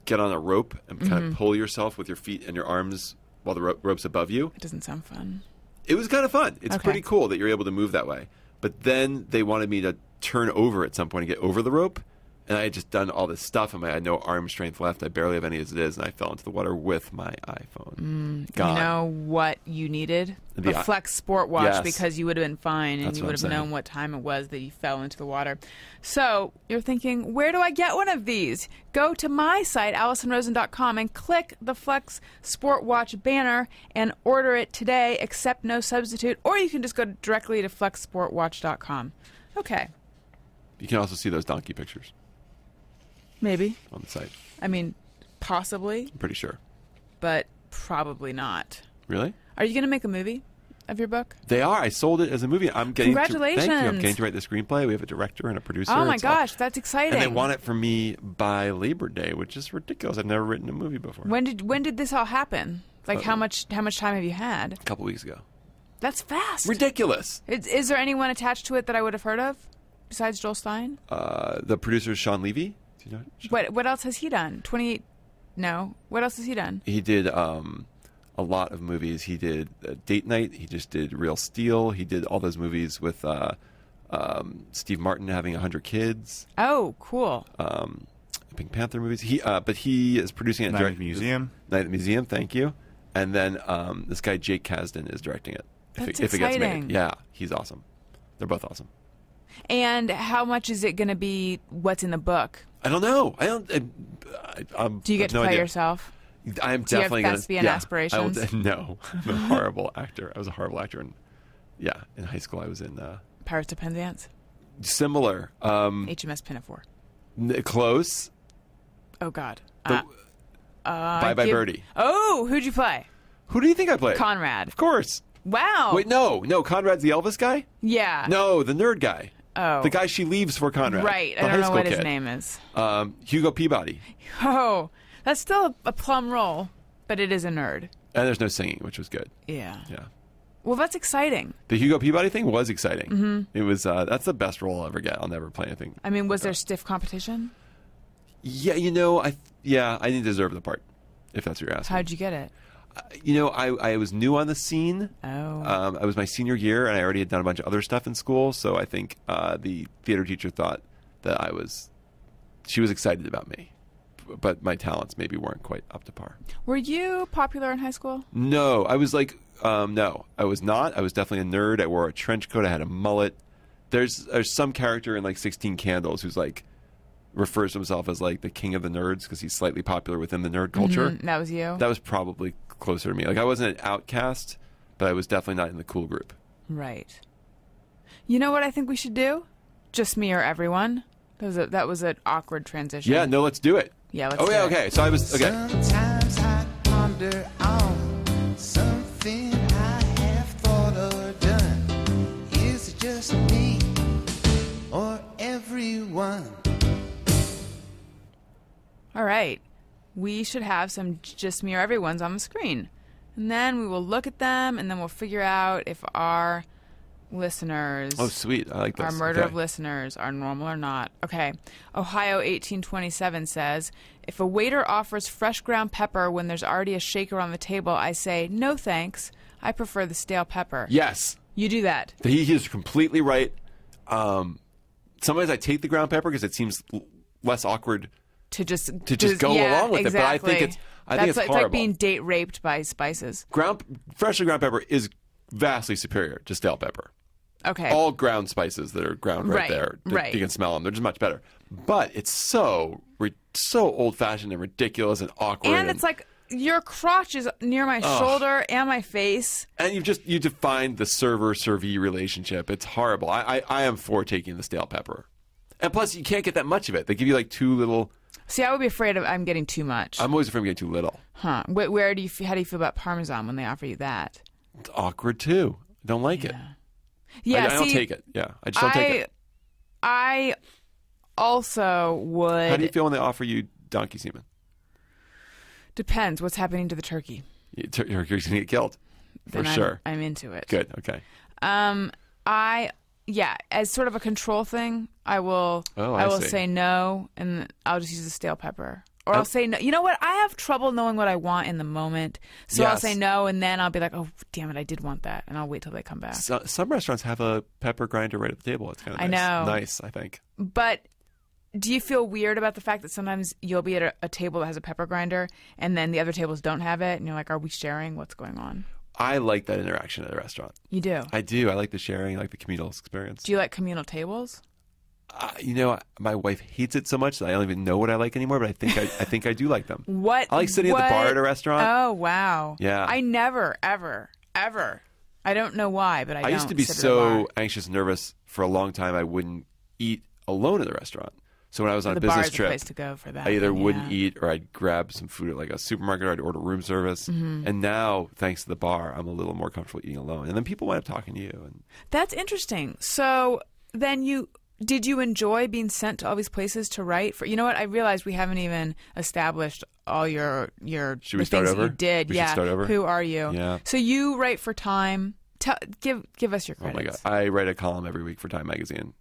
get on a rope and kind of pull yourself with your feet and your arms while the rope's above you. It doesn't sound fun. It was kind of fun. It's Okay. pretty cool that you're able to move that way. But then they wanted me to turn over at some point and get over the rope. And I had just done all this stuff, and I had no arm strength left. I barely have any as it is, and I fell into the water with my iPhone. Gone. You know what you needed? The a Flex Sport watch, Yes. because you would have been fine and That's you what would I'm have known saying. what time it was that you fell into the water. So you're thinking, where do I get one of these? Go to my site, AllisonRosen.com, and click the Flex Sport Watch banner and order it today, accept no substitute, or you can just go directly to FlexSportWatch.com. Okay, You can also see those donkey pictures maybe. on the site. I mean, possibly, I'm pretty sure. but probably not. Really? Are you going to make a movie of your book? They are. I sold it as a movie. I'm getting thank you. I'm Congratulations. getting to write the screenplay. We have a director and a producer. Oh my It's all- gosh, that's exciting. And they want it for me by Labor Day, which is ridiculous. I've never written a movie before. When did this all happen? Like how much time have you had? A couple weeks ago. That's fast. Ridiculous. Is there anyone attached to it that I would have heard of besides Joel Stein? The producer is Sean Levy. Do you know Sean? What else has he done? 28? No. What else has he done? He did a lot of movies. He did Date Night. He just did Real Steel. He did all those movies with Steve Martin having 100 kids. Oh, cool. Pink Panther movies. But he is producing it. Night at the Museum. Night at the Museum. Thank you. And then this guy Jake Kasdan is directing it. That's if it gets exciting. made. Yeah, he's awesome. They're both awesome. And how much is it going to be? What's in the book? I don't know. Do you get to no play idea. yourself? I'm Do you have definitely going thespian aspirations? No, I'm a horrible actor. I was a horrible actor, and in high school I was in Pirates of Penzance? similar, HMS Pinafore. close. Oh God. Bye Bye Birdie. Oh, who'd you play? Who do you think I played? Conrad. Of course. Wow. Wait, no, Conrad's the Elvis guy. Yeah. No, the nerd guy. Oh. The guy she leaves for Conrad. Right. The I high don't know school what his kid. name is. Hugo Peabody. Oh, that's still a plum role, but it is a nerd. And there's no singing, which was good. Yeah. Yeah. Well, that's exciting. The Hugo Peabody thing was exciting. Mm-hmm. It was. That's the best role I'll ever get. I'll never play anything. I mean, was there stiff competition? Yeah, I didn't deserve the part, if that's what you're asking. How'd you get it? I was new on the scene. Oh. It was my senior year, and I already had done a bunch of other stuff in school. So I think the theater teacher thought that she was excited about me, but my talents maybe weren't quite up to par. Were you popular in high school? No, I was like, no, I was not. I was definitely a nerd. I wore a trench coat. I had a mullet. There's some character in like 16 Candles who's like refers to himself as like the king of the nerds because he's slightly popular within the nerd culture. Mm-hmm. That was you? That was probably closer to me. Like I wasn't an outcast, but I was definitely not in the cool group. Right. You know what I think we should do? Just me or everyone? That was an awkward transition. Yeah, no, let's do it. Yeah, let's Oh do yeah, it. okay. So I was okay. Sometimes I ponder on something I have thought or done. Is it just me or everyone? All right. We should have some Just Me or Everyone's on the screen. And then we will look at them, and then we'll figure out if our listeners, Oh sweet, I like this. our murder Okay. of listeners, are normal or not. Okay. Ohio 1827 says, if a waiter offers fresh ground pepper when there's already a shaker on the table, I say, no thanks. I prefer the stale pepper. Yes, You do that. he is completely right. Sometimes I take the ground pepper because it seems less awkward To just go yeah, along with it, exactly. but I think it's like horrible. being date raped by spices. Freshly ground pepper is vastly superior to stale pepper. Okay. All ground spices that are ground right Right, there, right. you can smell them. They're just much better. But it's so old fashioned and ridiculous and awkward. and it's like your crotch is near my shoulder and my face. and you defined the server-servee relationship. It's horrible. I am for taking the stale pepper, and plus you can't get that much of it. They give you like too little. See, I would be afraid of I'm getting too much. I'm always afraid of getting too little. Huh? How do you feel about Parmesan when they offer you that? It's awkward too. I don't like it. Yeah, I don't see, take it. Yeah, I just don't take it. I also would. How do you feel when they offer you donkey semen? Depends. What's happening to the turkey? You're going to get killed. Then For sure. I'm into it. Good. Okay. As sort of a control thing, I will. Oh, I will see. say no, and I'll just use the stale pepper. Or I'll say no. You know what? I have trouble knowing what I want in the moment, so I'll Yes. say no, and then I'll be like, "Oh, damn it, I did want that," and I'll wait till they come back. So, some restaurants have a pepper grinder right at the table. It's kind of I nice. know. Nice, I think. But do you feel weird about the fact that sometimes you'll be at a table that has a pepper grinder, and then the other tables don't have it, and you're like, "Are we sharing? What's going on?" I like that interaction at a restaurant. You do. I do. I like the sharing. I like the communal experience. Do you like communal tables? My wife hates it so much that I don't even know what I like anymore. But I think I do like them. What? I like sitting at the bar at a restaurant. Oh wow. Yeah. I never, ever. I don't know why, but I used to be so anxious and nervous for a long time. I wouldn't eat alone at a restaurant. So when I was on the a business bar is trip, the place to go for that. I either then, wouldn't yeah. eat or I'd grab some food at like a supermarket or I'd order room service. Mm-hmm. And now, thanks to the bar, I'm a little more comfortable eating alone. And then people wind up talking to you. And That's interesting. So then did you enjoy being sent to all these places to write? You know what? I realized we haven't even established all your Should we the start things that over? you did. We should yeah. start over? Who are you? Yeah. So you write for Time. Give us your oh credits. my God. I write a column every week for Time Magazine.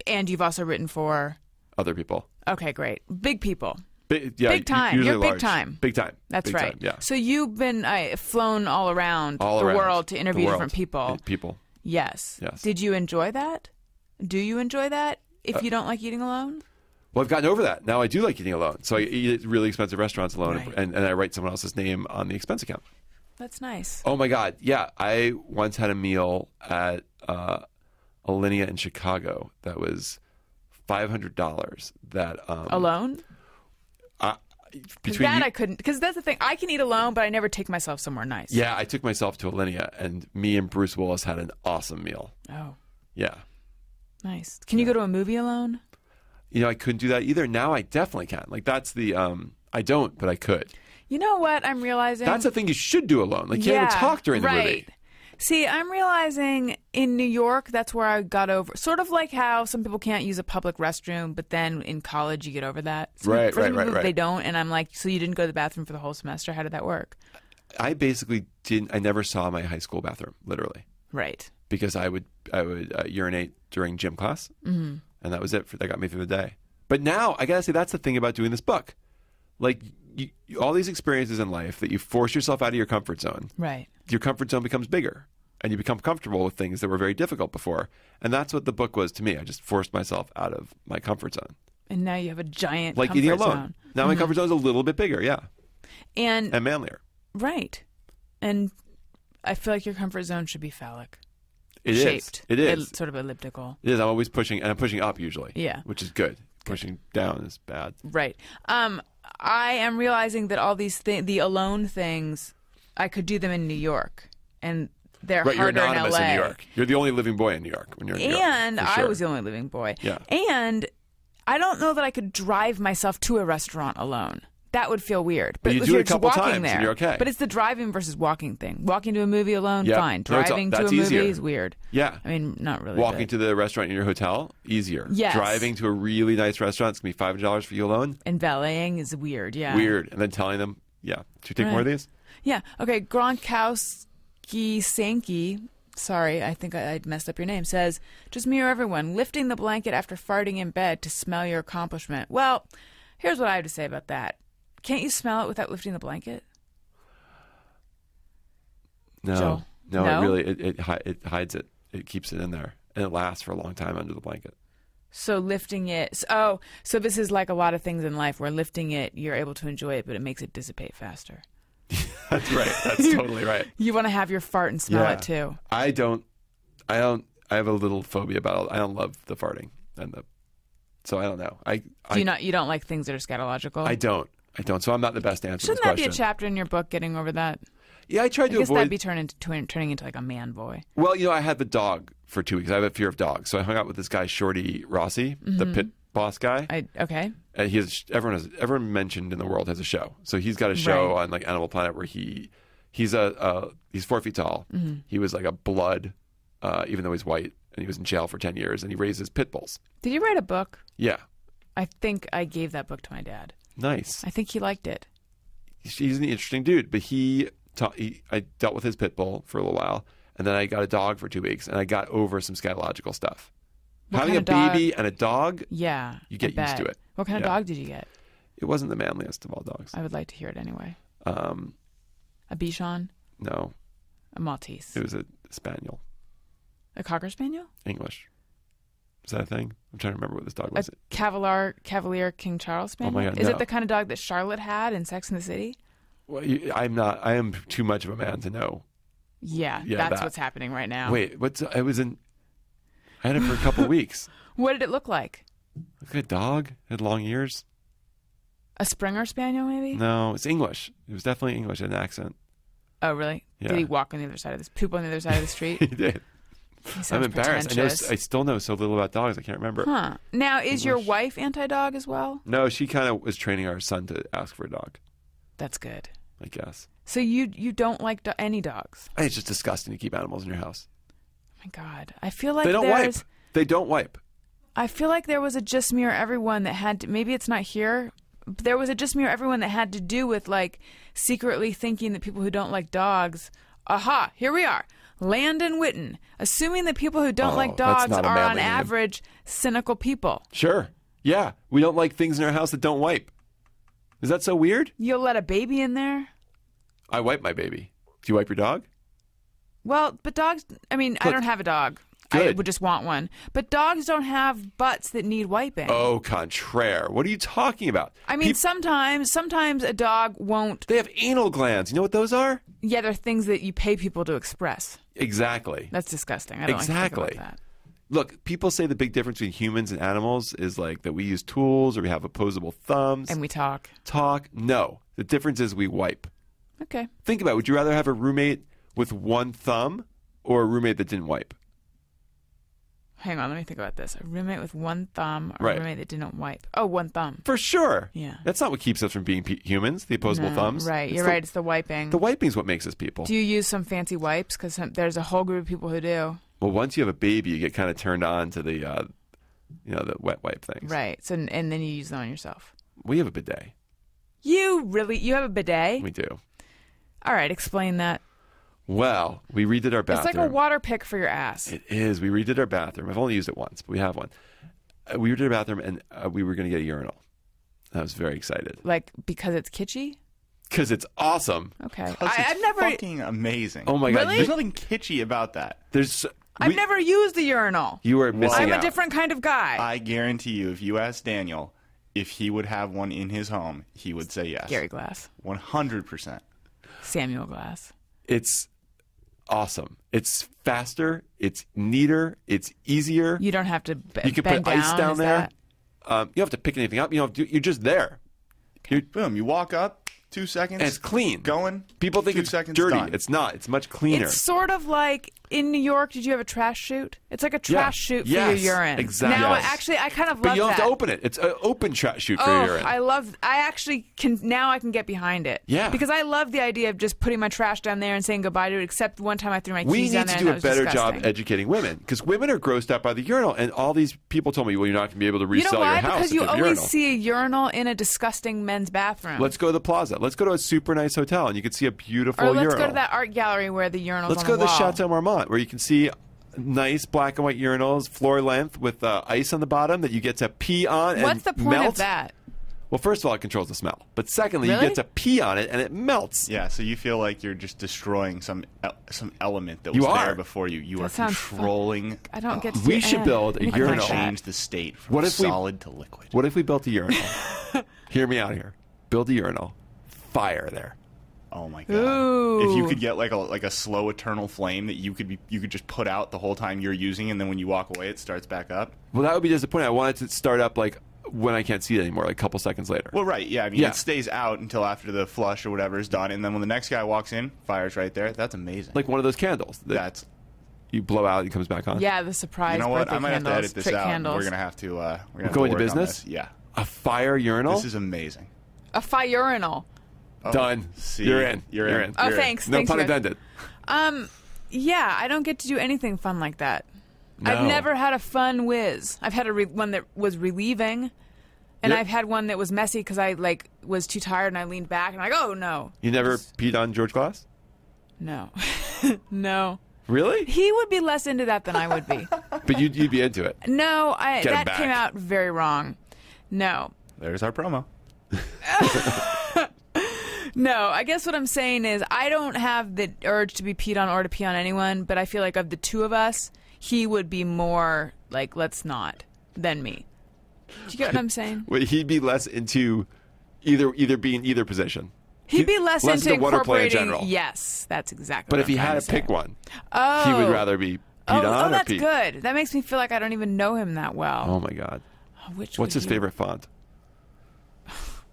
And you've also written for. Other people. Okay, great. Big people. Big time. usually You're big large. time. Big time. That's Big right. time, yeah. So you've been world all around All the around. world to interview The world. different people. People. Yes. Yes. Did you enjoy that? Do you enjoy that if you don't like eating alone? Well, I've gotten over that. Now I do like eating alone. So I eat at really expensive restaurants alone, Right. and I write someone else's name on the expense account. That's nice. Oh my God, yeah! I once had a meal at Alinea in Chicago that was $500. That Alone? between That you- I couldn't, because that's the thing. I can eat alone, but I never take myself somewhere nice. yeah, I took myself to Alinea, and me and Bruce Willis had an awesome meal. Oh, Yeah, nice. Can you go to a movie alone? I couldn't do that either. Now I definitely can. Like that's the I don't, but I could. You know what I'm realizing? That's the thing you should do alone. Like you can't even talk during the right. movie. See, I'm realizing in New York, that's where I got over. Sort of like how some people can't use a public restroom, but then in college you get over that. Right. They don't, and I'm like, so you didn't go to the bathroom for the whole semester? How did that work? I basically didn't. I never saw my high school bathroom, literally, Right. because I would urinate during gym class, and that was it. That got me through the day. But now I gotta say that's the thing about doing this book, like all these experiences in life that you force yourself out of your comfort zone. Right. Your comfort zone becomes bigger, and you become comfortable with things that were very difficult before. And that's what the book was to me. I just forced myself out of my comfort zone, And now you have a giant like comfort eating alone. zone. Now my comfort zone is a little bit bigger, yeah, And manlier. right. And I feel like your comfort zone should be phallic. It shaped. is. It is. Sort of elliptical. It is. I'm always pushing, and I'm pushing up usually. Yeah. which is good. Pushing down is bad. Right. I am realizing that all these the alone things, I could do them in New York, and they're Right, you're harder anonymous in LA. in New York. You're the only living boy in New York when you're in New York. And for I sure. was the only living boy. Yeah. And I don't know that I could drive myself to a restaurant alone. That would feel weird. But you if do it you're a just couple walking times and there, you're okay. But it's the driving versus walking thing. Walking to a movie alone, Yep. fine. No, Driving to a that's movie easier. is weird. Yeah. I mean, not really. Walking but- to the restaurant in your hotel, easier. Yes. Driving to a really nice restaurant, it's going to be $5 for you alone. and valeting is weird. Yeah. Weird. And then telling them, yeah, should you take more of Right. these? Yeah. Okay. Gronkowski Sankey. Sorry, I think I messed up your name. Says, just mirror everyone. Lifting the blanket after farting in bed to smell your accomplishment. Well, here's what I have to say about that. Can't you smell it without lifting the blanket? No. Joel? No, No? it really, it hides it. It keeps it in there. And it lasts for a long time under the blanket. So lifting it. So this is like a lot of things in life where lifting it, you're able to enjoy it, but it makes it dissipate faster. That's right. That's totally right. You want to have your fart and smell Yeah. it too. I have a little phobia about it. I don't love the farting so I don't know. You don't like things that are scatological? I don't. So I'm not the best answer to Shouldn't this that be question. a chapter in your book, getting over that? Yeah, I tried I to guess that'd avoid. be turning into like a man boy. Well, I had the dog for 2 weeks. I have a fear of dogs, so I hung out with this guy, Shorty Rossi, the pit boss guy. Okay. And everyone mentioned in the world has a show. So he's got a show Right. on like Animal Planet where he's 4 feet tall. He was like a blood, even though he's white, and he was in jail for 10 years, and he raises pit bulls. Did you write a book? Yeah, I think I gave that book to my dad. nice. I think he liked it. He's an interesting dude, but I dealt with his pit bull for a little while, and then I got a dog for 2 weeks, and I got over some scatological stuff. What Having a kind of dog? baby and a dog, Yeah. You get I used to bet. it. What kind of Yeah. dog did you get? it wasn't the manliest of all dogs. I would like to hear it anyway. Um, A Bichon? no, A Maltese? it was a spaniel, A Cocker Spaniel? English. Is that a thing? I'm trying to remember what this dog A was. Cavalier King Charles Spaniel? my God, Is no. it the kind of dog that Charlotte had in Sex and the City? Well, I'm not. I am too much of a man to know. Yeah, Yeah, that's that. what's happening right now. Wait, I had it for a couple of weeks. What did it look like? Like a dog. It had long ears. A Springer Spaniel, maybe? No, it's English. It was definitely English, an accent. Oh, really? Yeah. Did he walk on the other side of this? Poop on the other side of the street? He did. He I'm sounds embarrassed. pretentious. I still know so little about dogs. I can't remember. Huh. Now, is your English. wife anti-dog as well? No, she kind of was training our son to ask for a dog, That's good. I guess. So you don't like any dogs? It's just disgusting to keep animals in your house. Oh my God, I feel like They don't wipe. there's. They don't wipe. I feel like there was a Just Mirror Everyone that had to, maybe it's not here. But there was a Just Mirror Everyone that had to do with like secretly thinking that people who don't like dogs. Aha! Here we are. Landon Witten, assuming that people who don't Oh, like that's dogs not a are on manly name. average cynical people. Sure. Yeah. We don't like things in our house that don't wipe. Is that so weird? You'll let a baby in there? I wipe my baby. Do you wipe your dog? Well, but dogs, I mean, I Look, don't have a dog. I good. would just want one. But dogs don't have butts that need wiping. Au contraire. What are you talking about? I mean, Peop- sometimes a dog won't. they have anal glands. You know what those are? Yeah, they're things that you pay people to express. Exactly. That's disgusting. I don't like to Exactly. think about that. Look, people say the big difference between humans and animals is like that we use tools or we have opposable thumbs. And we talk. Talk. No. The difference is we wipe. Okay. Think about it. Would you rather have a roommate with one thumb or a roommate that didn't wipe? Hang on, let me think about this. A roommate with one thumb, or Right. a roommate that didn't wipe. Oh, one thumb. For sure. Yeah. That's not what keeps us from being humans, the opposable No, thumbs. Right, It's you're the- right. It's the wiping. The wiping's what makes us people. Do you use some fancy wipes? Because there's a whole group of people who do. Well, once you have a baby, you get kind of turned on to the, the wet wipe things. Right. So and then you use them on yourself. We have a bidet. You have a bidet? We do. All right, explain that. Well, we redid our bathroom. It's like a water pick for your ass. It is. We redid our bathroom. I've only used it once, but we have one. We redid our bathroom, and we were going to get a urinal. I was very excited Like because it's kitschy? because it's awesome. Okay. Plus, it's I've never fucking amazing. Oh my god! Really? There's nothing kitschy about that. I've never used the urinal. You are missing I'm out. a different kind of guy. I guarantee you, if you ask Daniel if he would have one in his home, he would say yes. Gary Glass. 100%. Samuel Glass. It's awesome. It's faster. It's neater. It's easier. You don't have to You can bend put ice down is there. that- You don't have to pick anything up. You know, you're just there. Boom. You walk up, 2 seconds. And it's clean. Going. People think 2 it's seconds, dirty. done. It's not. It's much cleaner. It's sort of like in New York. Did you have a trash chute? It's like a trash chute for Yes, your urine. exactly. Now, Yes. actually, I kind of but love you don't that. have to open it. It's an open trash chute for Oh, your urine. I actually can, now I can get behind it. Yeah. Because I love the idea of just putting my trash down there and saying goodbye to it, except one time I threw my We keys down need there to and do that a was better job disgusting. educating women because women are grossed out by the urinal, and all these people told me, "Well, you're not going to be able to You resell know why? your house Because if you have a always urinal." see a urinal in a disgusting men's bathroom. Let's go to the plaza. Let's go to a super nice hotel, and you can see a beautiful or let's urinal. go to that art gallery where the urinal's Let's on go to the the wall. Chateau Marmont, where you can see nice black and white urinals, floor length, with ice on the bottom that you get to pee on. What's and the point melt. of that? Well, first of all, it controls the smell. But secondly, Really? you get to pee on it, and it melts. Yeah, so you feel like you're just destroying some element that You was are. there before you. You That are sounds fun. controlling. I don't get to We do should build a anything urinal. like that. Change the state from What if we- solid to liquid. What if we built a urinal? Hear me out here. Build a urinal. Fire there. Oh my god! Ooh. If you could get like a slow eternal flame that you could just put out the whole time you're using, and then when you walk away, it starts back up. Well, that would be disappointing. I want it to start up like when I can't see it anymore, like a couple seconds later. Well, right, yeah. I mean, Yeah. it stays out until after the flush or whatever is done, and then when the next guy walks in, fire's right there. That's amazing. Like one of those candles that that's. you blow out and it comes back on. Yeah, the surprise You know what? birthday I might have to candles, edit this trick out. candles. We're gonna have to. We're gonna have Go to into work on business? this. Yeah. A fire urinal? This is amazing. A fire urinal. Oh, Done. See, You're in. You're in. Oh, You're in. thanks. No Thanks, pun Rick. intended. Yeah, I don't get to do anything fun like that. I've No. never had a fun whiz. I've had one that was relieving, and Yep. I've had one that was messy because I was too tired and I leaned back and oh no, You never peed on George Glass? no, no. Really? He would be less into that than I would be. But you'd be into it. No, Get him that back. came out very wrong. No. There's our promo. No, I guess what I'm saying is I don't have the urge to be peed on or to pee on anyone, but I feel like of the two of us, he would be more like, let's not, than me. Do you get what I'm saying? Wait, he'd be less into either being either position. He'd be less into into water play in incorporating. general. Yes, that's exactly. But what if he I'm had trying to to pick say. one, oh, he would rather be peed oh, on or that's pee. good. That makes me feel like I don't even know him that well. Oh my God. Which What's would his you- favorite font?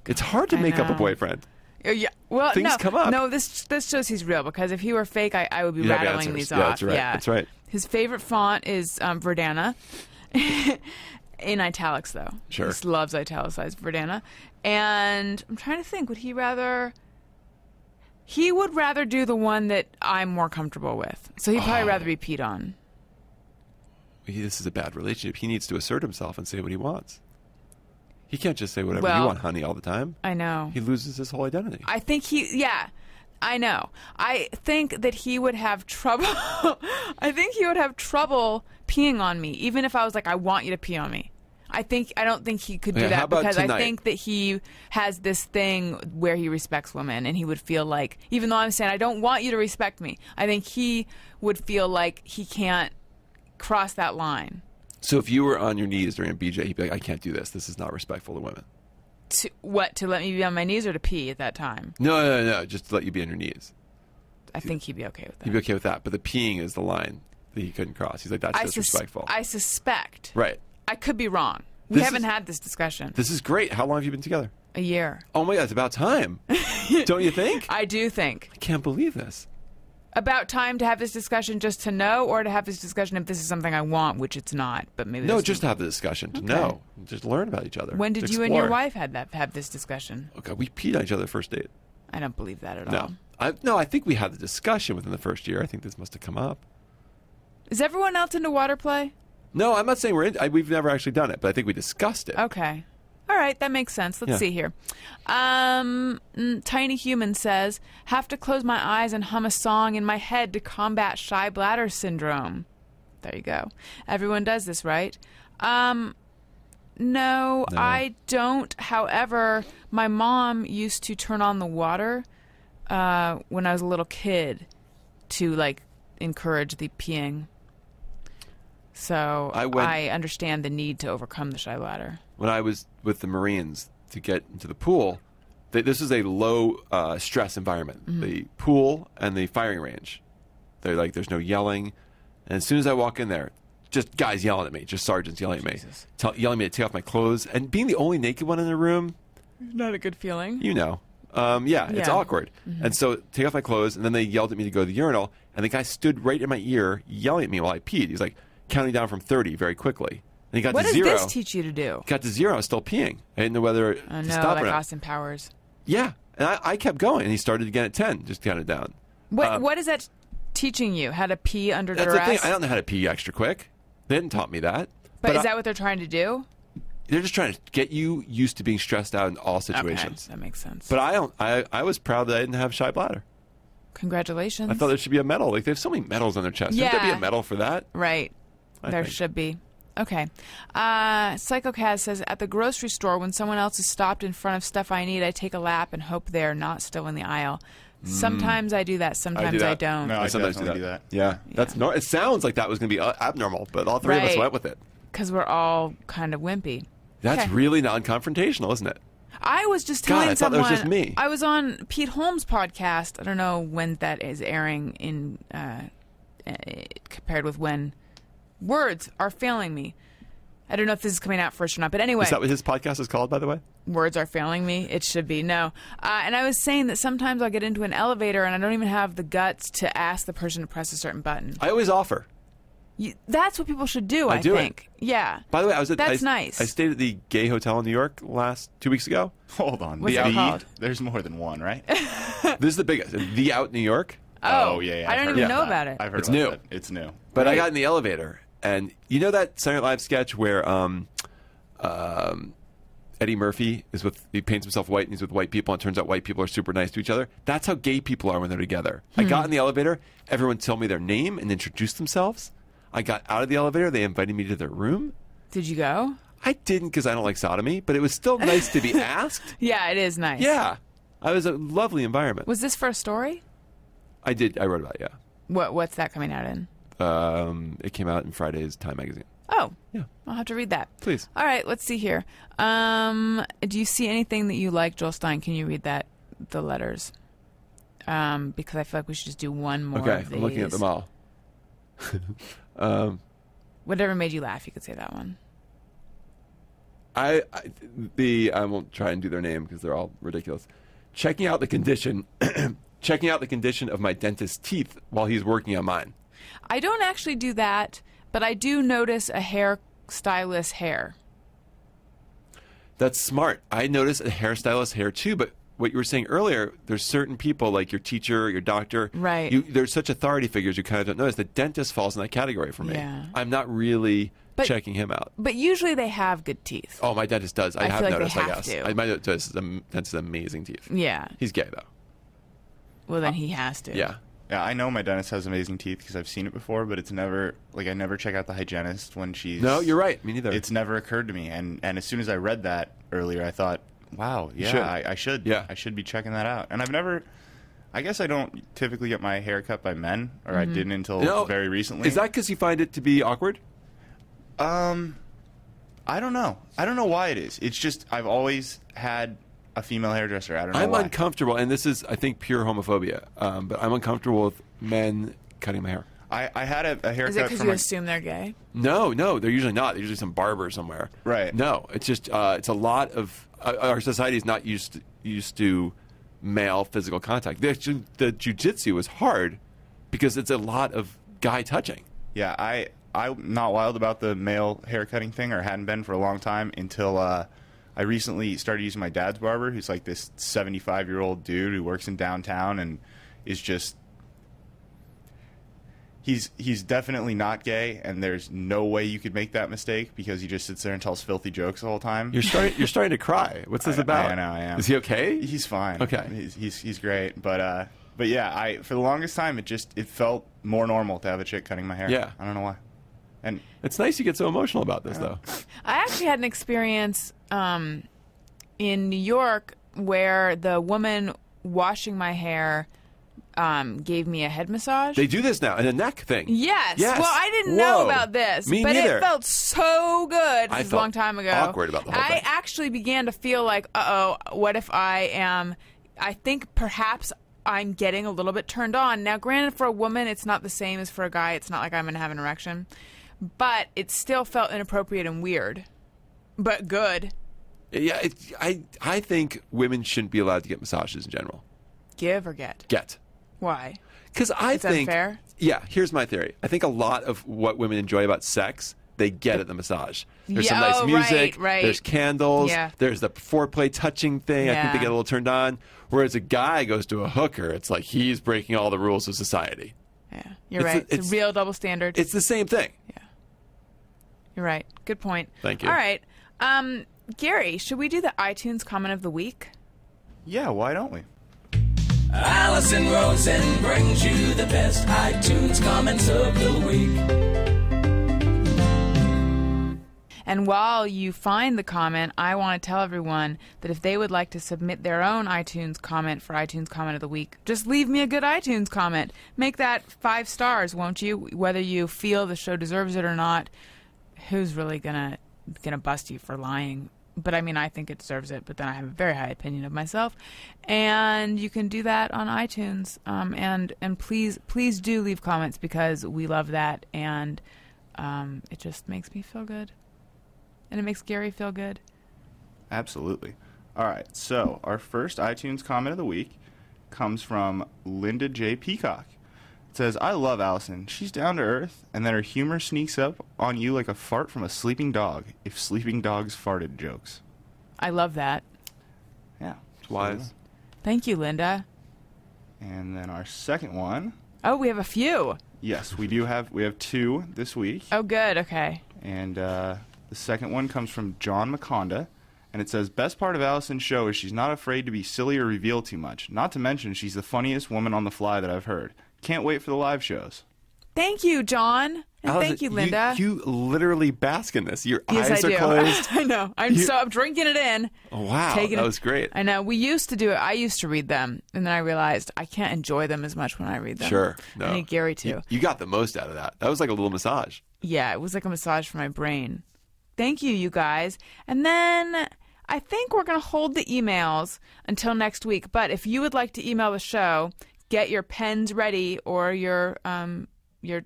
It's hard to I make up a know. boyfriend. Yeah. Well, Things no, come up. No, this shows he's real because if he were fake, I would be You'd have rattling answers. these Yeah, off. that's right. Yeah, That's right. His favorite font is Verdana. In italics, though. Sure. He loves italicized Verdana. And I'm trying to think, would he rather... He would rather do the one that I'm more comfortable with. So he'd probably rather be peed on. This is a bad relationship. He needs to assert himself and say what he wants. He can't just say whatever you Well- want, honey, all the time. I know. He loses his whole identity. I think yeah, I know. I think that he would have trouble. I think he would have trouble peeing on me, even if I was like, I want you to pee on me. I don't think he could do Yeah, how that about because tonight? I think that he has this thing where he respects women and he would feel like, even though I'm saying I don't want you to respect me, I think he would feel like he can't cross that line. So if you were on your knees during a BJ, he'd be like, I can't do this. This is not respectful to women. To let me be on my knees or to pee at that time? No. Just to let you be on your knees. I think he'd be okay with that. He'd be okay with that. But the peeing is the line that he couldn't cross. He's like, that's disrespectful. I suspect. Right. I could be wrong. We This haven't is- had this discussion. This is great. How long have you been together? A year. Oh my God, it's about time. Don't you think? I do think. I can't believe this. About time to have this discussion just to know, or to have this discussion if this is something I want, which it's not, but maybe No, this just to have the discussion, to know, just learn about each other. When to did you and your explore. wife have this discussion? Okay, we peed on each other first date. I don't believe that at No, all. I think we had the discussion within the first year. I think this must have come up. Is everyone else into water play? No, I'm not saying we've never actually done it, but I think we discussed it. Okay. All right, that makes sense. Let's Yeah. see here. Tiny Human says, have to close my eyes and hum a song in my head to combat shy bladder syndrome. There you go. Everyone does this, right? No, I don't. However, my mom used to turn on the water when I was a little kid to, like, encourage the peeing. So I understand the need to overcome the shy bladder. When I was with the Marines to get into the pool, this is a low stress environment. Mm-hmm. The pool and the firing range. They're like, there's no yelling. And as soon as I walk in there, just guys yelling at me, just sergeants yelling at me, yelling at me to take off my clothes. And being the only naked one in the room, Not a good feeling. you know. Yeah, it's Yeah. awkward. And so take off my clothes, and then they yelled at me to go to the urinal, and the guy stood right in my ear yelling at me while I peed. He's like counting down from 30 very quickly. And he got What to does zero. this teach you to do? Got to zero, I was still peeing. I didn't know whether Oh, to no, stop like or not. Austin Powers. Yeah, and I kept going, and he started again at 10, just counted down. What is that teaching you? How to pee under That's duress? the thing. I don't know how to pee extra quick. They didn't taught me that. But is that what they're trying to do? They're just trying to get you used to being stressed out in all Okay, situations. that makes sense. But I don't. I was proud that I didn't have shy bladder. Congratulations. I thought there should be a medal. Like, they have so many medals on their chest. Shouldn't there be Yeah. a medal for that? Right. I There think. should be. Okay. Psycho Kaz says, at the grocery store, when someone else is stopped in front of stuff I need, I take a lap and hope they're not still in the aisle. Sometimes I do that. Sometimes I that. don't. No, I sometimes definitely do that. Yeah, that's it sounds like that was going to be abnormal, but all three of us Right. went with it. Because we're all kind of wimpy. That's Okay. really non-confrontational, isn't it? I was just God, telling I thought that someone. was just me. I was on Pete Holmes' podcast. I don't know when that is airing in compared with when words are failing me. I don't know if this is coming out first or not, but anyway, Is that what his podcast is called, by the way? words are failing me. It should be no. And I was saying that sometimes I'll get into an elevator and I don't even have the guts to ask the person to press a certain button. I always offer. That's what people should do. I do it. think. Yeah. By the way, I was at That's nice. I stayed at the Gay Hotel in New York 2 weeks ago. Hold on. What's The- it called? There's more than one, right? This is the biggest. The Out New York. Oh, yeah. I I've don't heard even about know that. about it. I've heard It's about new. that. It's new. But I Right. got in the elevator, and you know that Saturday Night Live sketch where Eddie Murphy he paints himself white and he's with white people, and it turns out white people are super nice to each other. That's how gay people are when they're together. I got in the elevator, everyone told me their name and introduced themselves. I got out of the elevator, they invited me to their room. Did you go? I didn't because I don't like sodomy, but it was still nice to be asked. Yeah, it is nice. Yeah, it was a lovely environment. Was this for a story? I wrote about it. What's that coming out in? Yeah, it came out in Friday's Time magazine. Oh, Yeah, I'll have to read that. please. All right, let's see here. Do you see anything that you like, Joel Stein? Can you read the letters? Because I feel like we should just do one more. Okay, of I'm looking at these. them all. Whatever made you laugh, you could say that one. I won't try and do their name because they're all ridiculous. Checking out the condition of my dentist's teeth while he's working on mine. I don't actually do that, but I do notice a hairstylist's hair. That's smart. I notice a hairstylist's hair too, but what you were saying earlier, there's certain people like your teacher, your doctor. Right. There's such authority figures you kind of don't notice. The dentist falls in that category for me. Yeah. I'm not really But- checking him out. But usually they have good teeth. Oh, my dentist does. I I have feel like they noticed, I have guess. to. My dentist has amazing teeth. Yeah. He's gay, though. Well, then he has to. Yeah. Yeah, I know my dentist has amazing teeth because I've seen it before, but it's never I never check out the hygienist when she's. No, you're right. Me neither. It's never occurred to me, and as soon as I read that earlier, I thought, wow, should. yeah, I should. Yeah. I should be checking that out. And I've never. I guess I don't typically get my hair cut by men, or I didn't until No, very recently. Is that because you find it to be awkward? I don't know. I don't know why it is. It's just I've always had a female hairdresser. I don't know I'm why. uncomfortable, and this is, I think, pure homophobia. But I'm uncomfortable with men cutting my hair. I had a haircut Is it because from you a- assume they're gay? No, they're usually not. They're usually some barber somewhere. Right. No, it's just it's a lot of our society is not used to male physical contact. The jiu-jitsu is hard because it's a lot of guy touching. Yeah, I'm not wild about the male haircutting thing, or hadn't been for a long time until I recently started using my dad's barber, who's like this 75-year-old dude who works in downtown and is just... He's definitely not gay, and there's no way you could make that mistake because he just sits there and tells filthy jokes the whole time. You're starting to cry. What's this about? I know, I am. Is he okay? He's fine. Okay. He's great, but yeah, for the longest time it felt more normal to have a chick cutting my hair. Yeah. I don't know why. And It's nice you get so emotional about this, though. I actually had an experience in New York where the woman washing my hair gave me a head massage. They do this now, and a neck thing. Yes. Yes. Well, I didn't Whoa. know about this, Me but neither. it felt so good. I This was a felt long time ago. awkward about the whole I thing. actually began to feel like, what if I think perhaps I'm getting a little bit turned on. Now, granted, for a woman, it's not the same as for a guy. It's not like I'm going to have an erection. But it still felt inappropriate and weird. But good. Yeah, I think women shouldn't be allowed to get massages in general. Give or get? Get. Why? Because I Is that think... fair? Yeah, here's my theory. I think a lot of what women enjoy about sex, they get at the massage. There's some Yeah, nice oh, music. right. There's candles. Yeah. There's the foreplay touching thing. I think Yeah. they get a little turned on. Whereas a guy goes to a hooker, it's like he's breaking all the rules of society. Yeah, you're It's right. a- It's a real double standard. It's the same thing. You're right. Good point. Thank you. All right. Gary, should we do the iTunes comment of the week? yeah, why don't we? Allison Rosen brings you the best iTunes comments of the week. And while you find the comment, I want to tell everyone that if they would like to submit their own iTunes comment for iTunes comment of the week, just leave me a good iTunes comment. Make that 5 stars, won't you? Whether you feel the show deserves it or not. Who's really gonna bust you for lying? But I mean, I think it deserves it. But then I have a very high opinion of myself, and you can do that on iTunes. And please do leave comments because we love that, and it just makes me feel good, and it makes Gary feel good. Absolutely. All right, so our first iTunes comment of the week comes from Linda J. Peacock. It says, I love Allison. She's down to earth, and then her humor sneaks up on you like a fart from a sleeping dog, if sleeping dogs farted jokes. I love that. Yeah. It's wise. Thank you, Linda. And then our second one, Oh, we have a few. yes, we have 2 this week. Oh, good. Okay. And the second one comes from John McConda, and it says, best part of Allison's show is she's not afraid to be silly or reveal too much. Not to mention she's the funniest woman on the fly that I've heard. Can't wait for the live shows. Thank you, John. And Allison, thank you, Linda. You literally bask in this. Your Yes, eyes I are do. closed. I know. I'm drinking it in. Oh, wow, Taking that it- was great. I know. We used to do it. I used to read them, and then I realized I can't enjoy them as much when I read them. Sure. No. I need Gary too. You got the most out of that. That was like a little massage. Yeah, it was like a massage for my brain. Thank you, you guys. And then I think we're going to hold the emails until next week. But if you would like to email the show, get your pens ready or your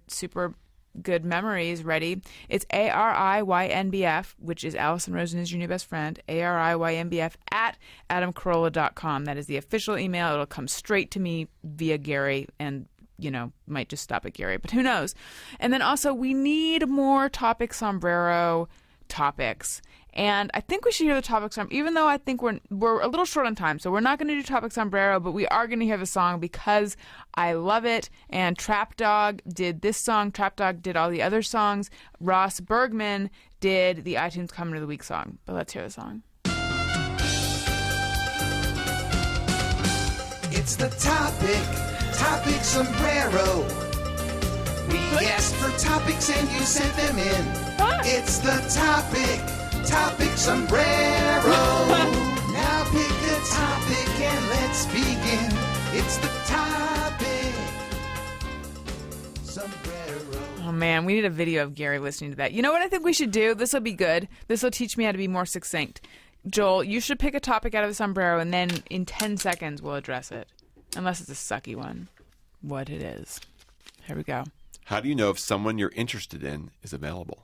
super good memories ready. It's ARIYNBF, which is Allison Rosen is your new best friend, ARIYNBF at adamcarolla.com. That is the official email. It'll come straight to me via Gary and might just stop at Gary, but who knows? And then also, we need more Topic Sombrero topics. And I think we should hear the Topic Sombrero, even though I think we're a little short on time. So we're not going to do Topic Sombrero, but we are going to hear the song because I love it. And Trap Dog did this song. Trap Dog did all the other songs. Ross Bergman did the iTunes Comment of the Week song. But let's hear the song. It's the Topic Sombrero. We asked for topics and you sent them in. It's the Topic Sombrero. Now pick a topic and let's begin. It's the Topic Sombrero. Oh, man, we need a video of Gary listening to that. You know what I think we should do? This will be good. This will teach me how to be more succinct. Joel, you should pick a topic out of the sombrero, and then in 10 seconds we'll address it. Unless it's a sucky one. What it is. Here we go. How do you know if someone you're interested in is available?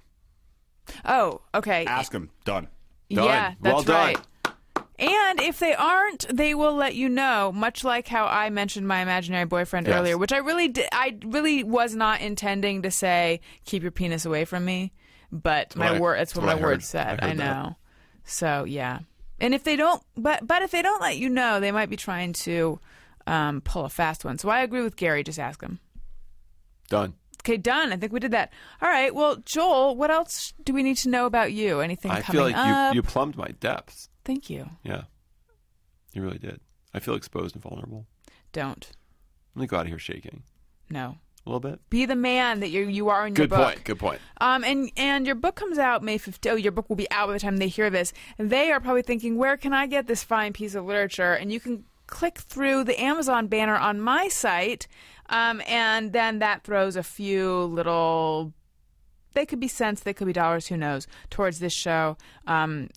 Oh, okay. Ask him. Done. Done. Yeah, that's Well done. right. And if they aren't, they will let you know, much like how I mentioned my imaginary boyfriend Yes. earlier, which I really was not intending to say, keep your penis away from me. But That's what I my heard. words said. I heard that. know. So, yeah. And if they don't, but if they don't let you know, they might be trying to pull a fast one. So I agree with Gary. Just ask him. Done. Okay, done. I think we did that. All right. Well, Joel, what else do we need to know about you? Anything I coming feel like up? you plumbed my depths. Thank you. Yeah. You really did. I feel exposed and vulnerable. Don't. I'm going to go out of here shaking No. a little bit. Be the man that you are in your Good book. point. Good point. And your book comes out May 15th. Oh, your book will be out by the time they hear this. And they are probably thinking, where can I get this fine piece of literature? And you can click through the Amazon banner on my site, and then that throws a few little, they could be cents, they could be dollars, who knows, towards this show, and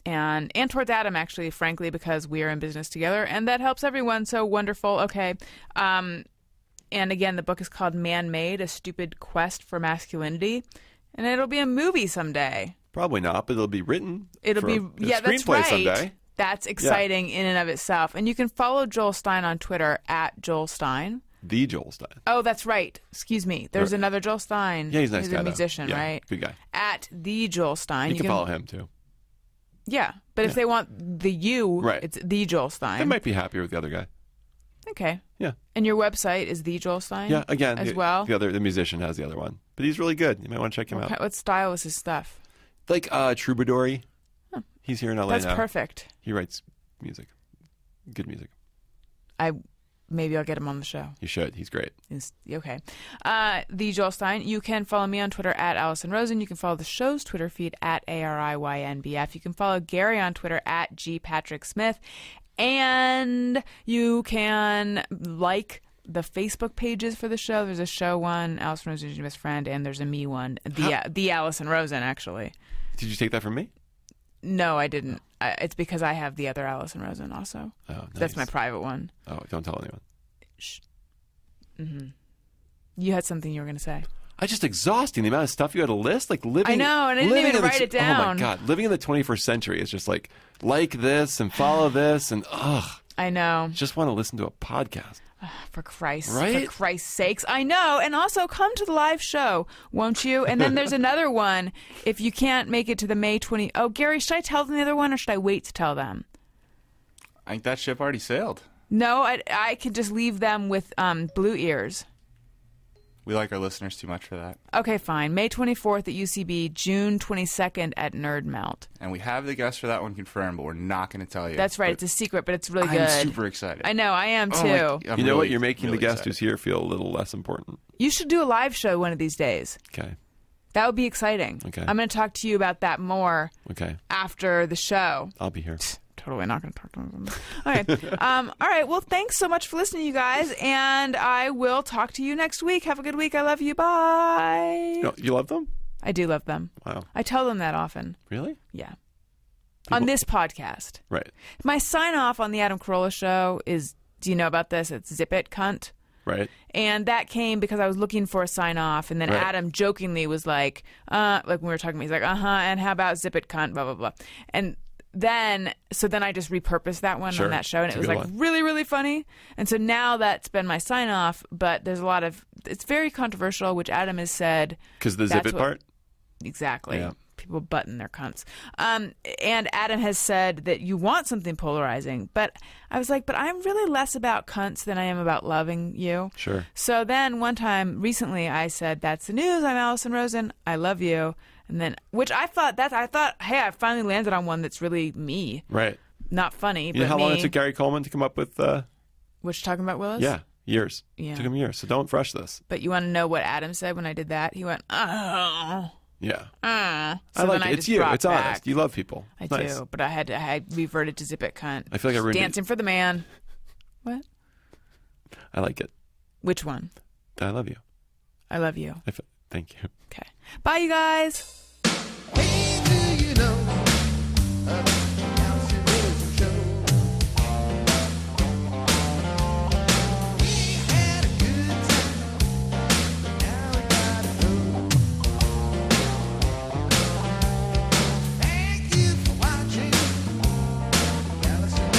towards Adam, actually, frankly, because we are in business together, and that helps everyone. So wonderful. Okay. And again, the book is called Man-Made, A Stupid Quest for Masculinity, and it'll be a movie someday. Probably not, but it'll be written. It'll for be, a yeah, that's screenplay right. someday. That's exciting in and of itself. And you can follow Joel Stein on Twitter at Joel Stein. The Joel Stein. Oh, that's right. Excuse me. There's another Joel Stein. Yeah, he's a nice guy. a though. musician, Yeah, right? Good guy. At the Joel Stein. You can follow him too. Yeah, but if they want the you, Right. it's the Joel Stein. I might be happier with the other guy. Okay. Yeah. And your website is the Joel Stein. Yeah. Again, as the, well. The musician has the other one, but he's really good. You might want to check him out. What style is his stuff? Like Troubadour. He's here in LA That's now. perfect. He writes music. Good music. Maybe I'll get him on the show. You should. He's great. Okay. The Joel Stein. You can follow me on Twitter at Allison Rosen. You can follow the show's Twitter feed at ARIYNBF. You can follow Gary on Twitter at GPatrickSmith. And you can like the Facebook pages for the show. There's a show one, Allison Rosen is your best friend, and there's a me one, the Allison Rosen, actually. Did you take that from me? No, I didn't. It's because I have the other Allison Rosen also. Oh, nice. That's my private one. Oh, don't tell anyone. Shh. You had something you were going to say. I just exhausting the amount of stuff you had to list. Like living. I know, and I didn't living even in the- write it Oh down. my god, living in the 21st century is just like this and follow this and I know. just want to listen to a podcast. For Christ's sakes. I know. And also come to the live show, won't you? And then there's another one if you can't make it to the May 20. Oh, Gary, should I tell them the other one or should I wait to tell them? I think that ship already sailed. No, I could just leave them with blue ears. We like our listeners too much for that. Okay, fine. May 24th at UCB, June 22nd at Nerd Melt. And we have the guest for that one confirmed, but we're not going to tell you. That's right. But It's a secret, but it's really good. I'm super excited. I know. I am too. Oh my- I'm You know what? really, You're making really the guest excited. who's here feel a little less important. You should do a live show one of these days. Okay. That would be exciting. Okay. I'm going to talk to you about that more Okay. after the show. I'll be here. Totally not going to talk to them. Okay. All right. Well, thanks so much for listening, you guys. And I will talk to you next week. Have a good week. I love you. Bye. No, you love them? I do love them. Wow. I tell them that often. Really? Yeah. On this podcast. Right. My sign off on the Adam Carolla show is, do you know about this? It's zip it, cunt. Right. And that came because I was looking for a sign off, and then Right. Adam jokingly was like when we were talking, he's like, and how about zip it, cunt, blah, blah, blah. And then I just repurposed that one Sure. on that show, and It's it a was good like one. really, really funny. And so now that's been my sign off, but there's a lot of, it's very controversial, which Adam has said. Because the That's zip it what- part? Exactly. Yeah. People button their cunts. And Adam has said that you want something polarizing. But I was like, but I'm really less about cunts than I am about loving you. Sure. So then one time recently I said, that's the news. I'm Allison Rosen. I love you. And then, which I thought, hey, I finally landed on one that's really me. Right. Not funny, You but know how me. long it took Gary Coleman to come up with What you talking about, Willis? Yeah, years. Yeah. It took him years. So don't rush this. But you want to know what Adam said when I did that? He went, oh. Yeah. So I then like I it. It's just you. brought It's honest. back. You love people. I It's nice. do, but I had reverted to zip it, cunt. I feel like I ruined it. Dancing for the man. What? I like it. Which one? I love you. I love you. Thank you. Okay. Bye, you guys. Hey, do you know about the Allison Rosen show? We had a good time, but now we gotta go. Thank you for watching the Allison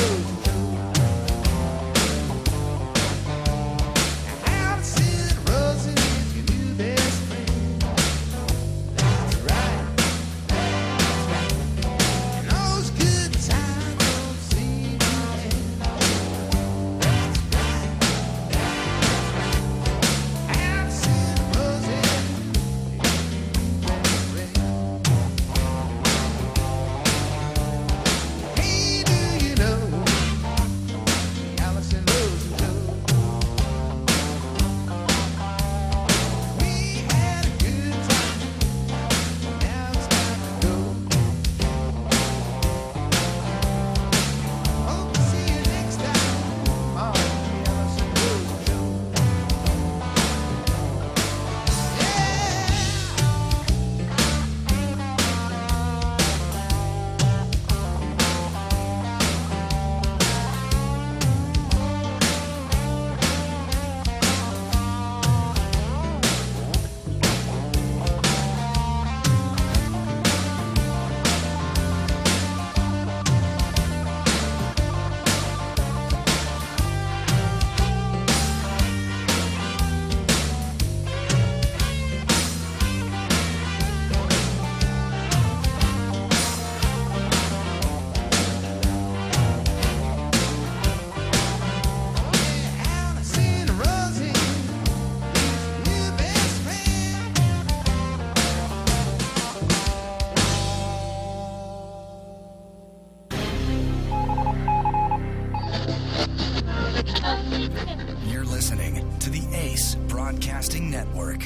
listening to the Ace Broadcasting Network.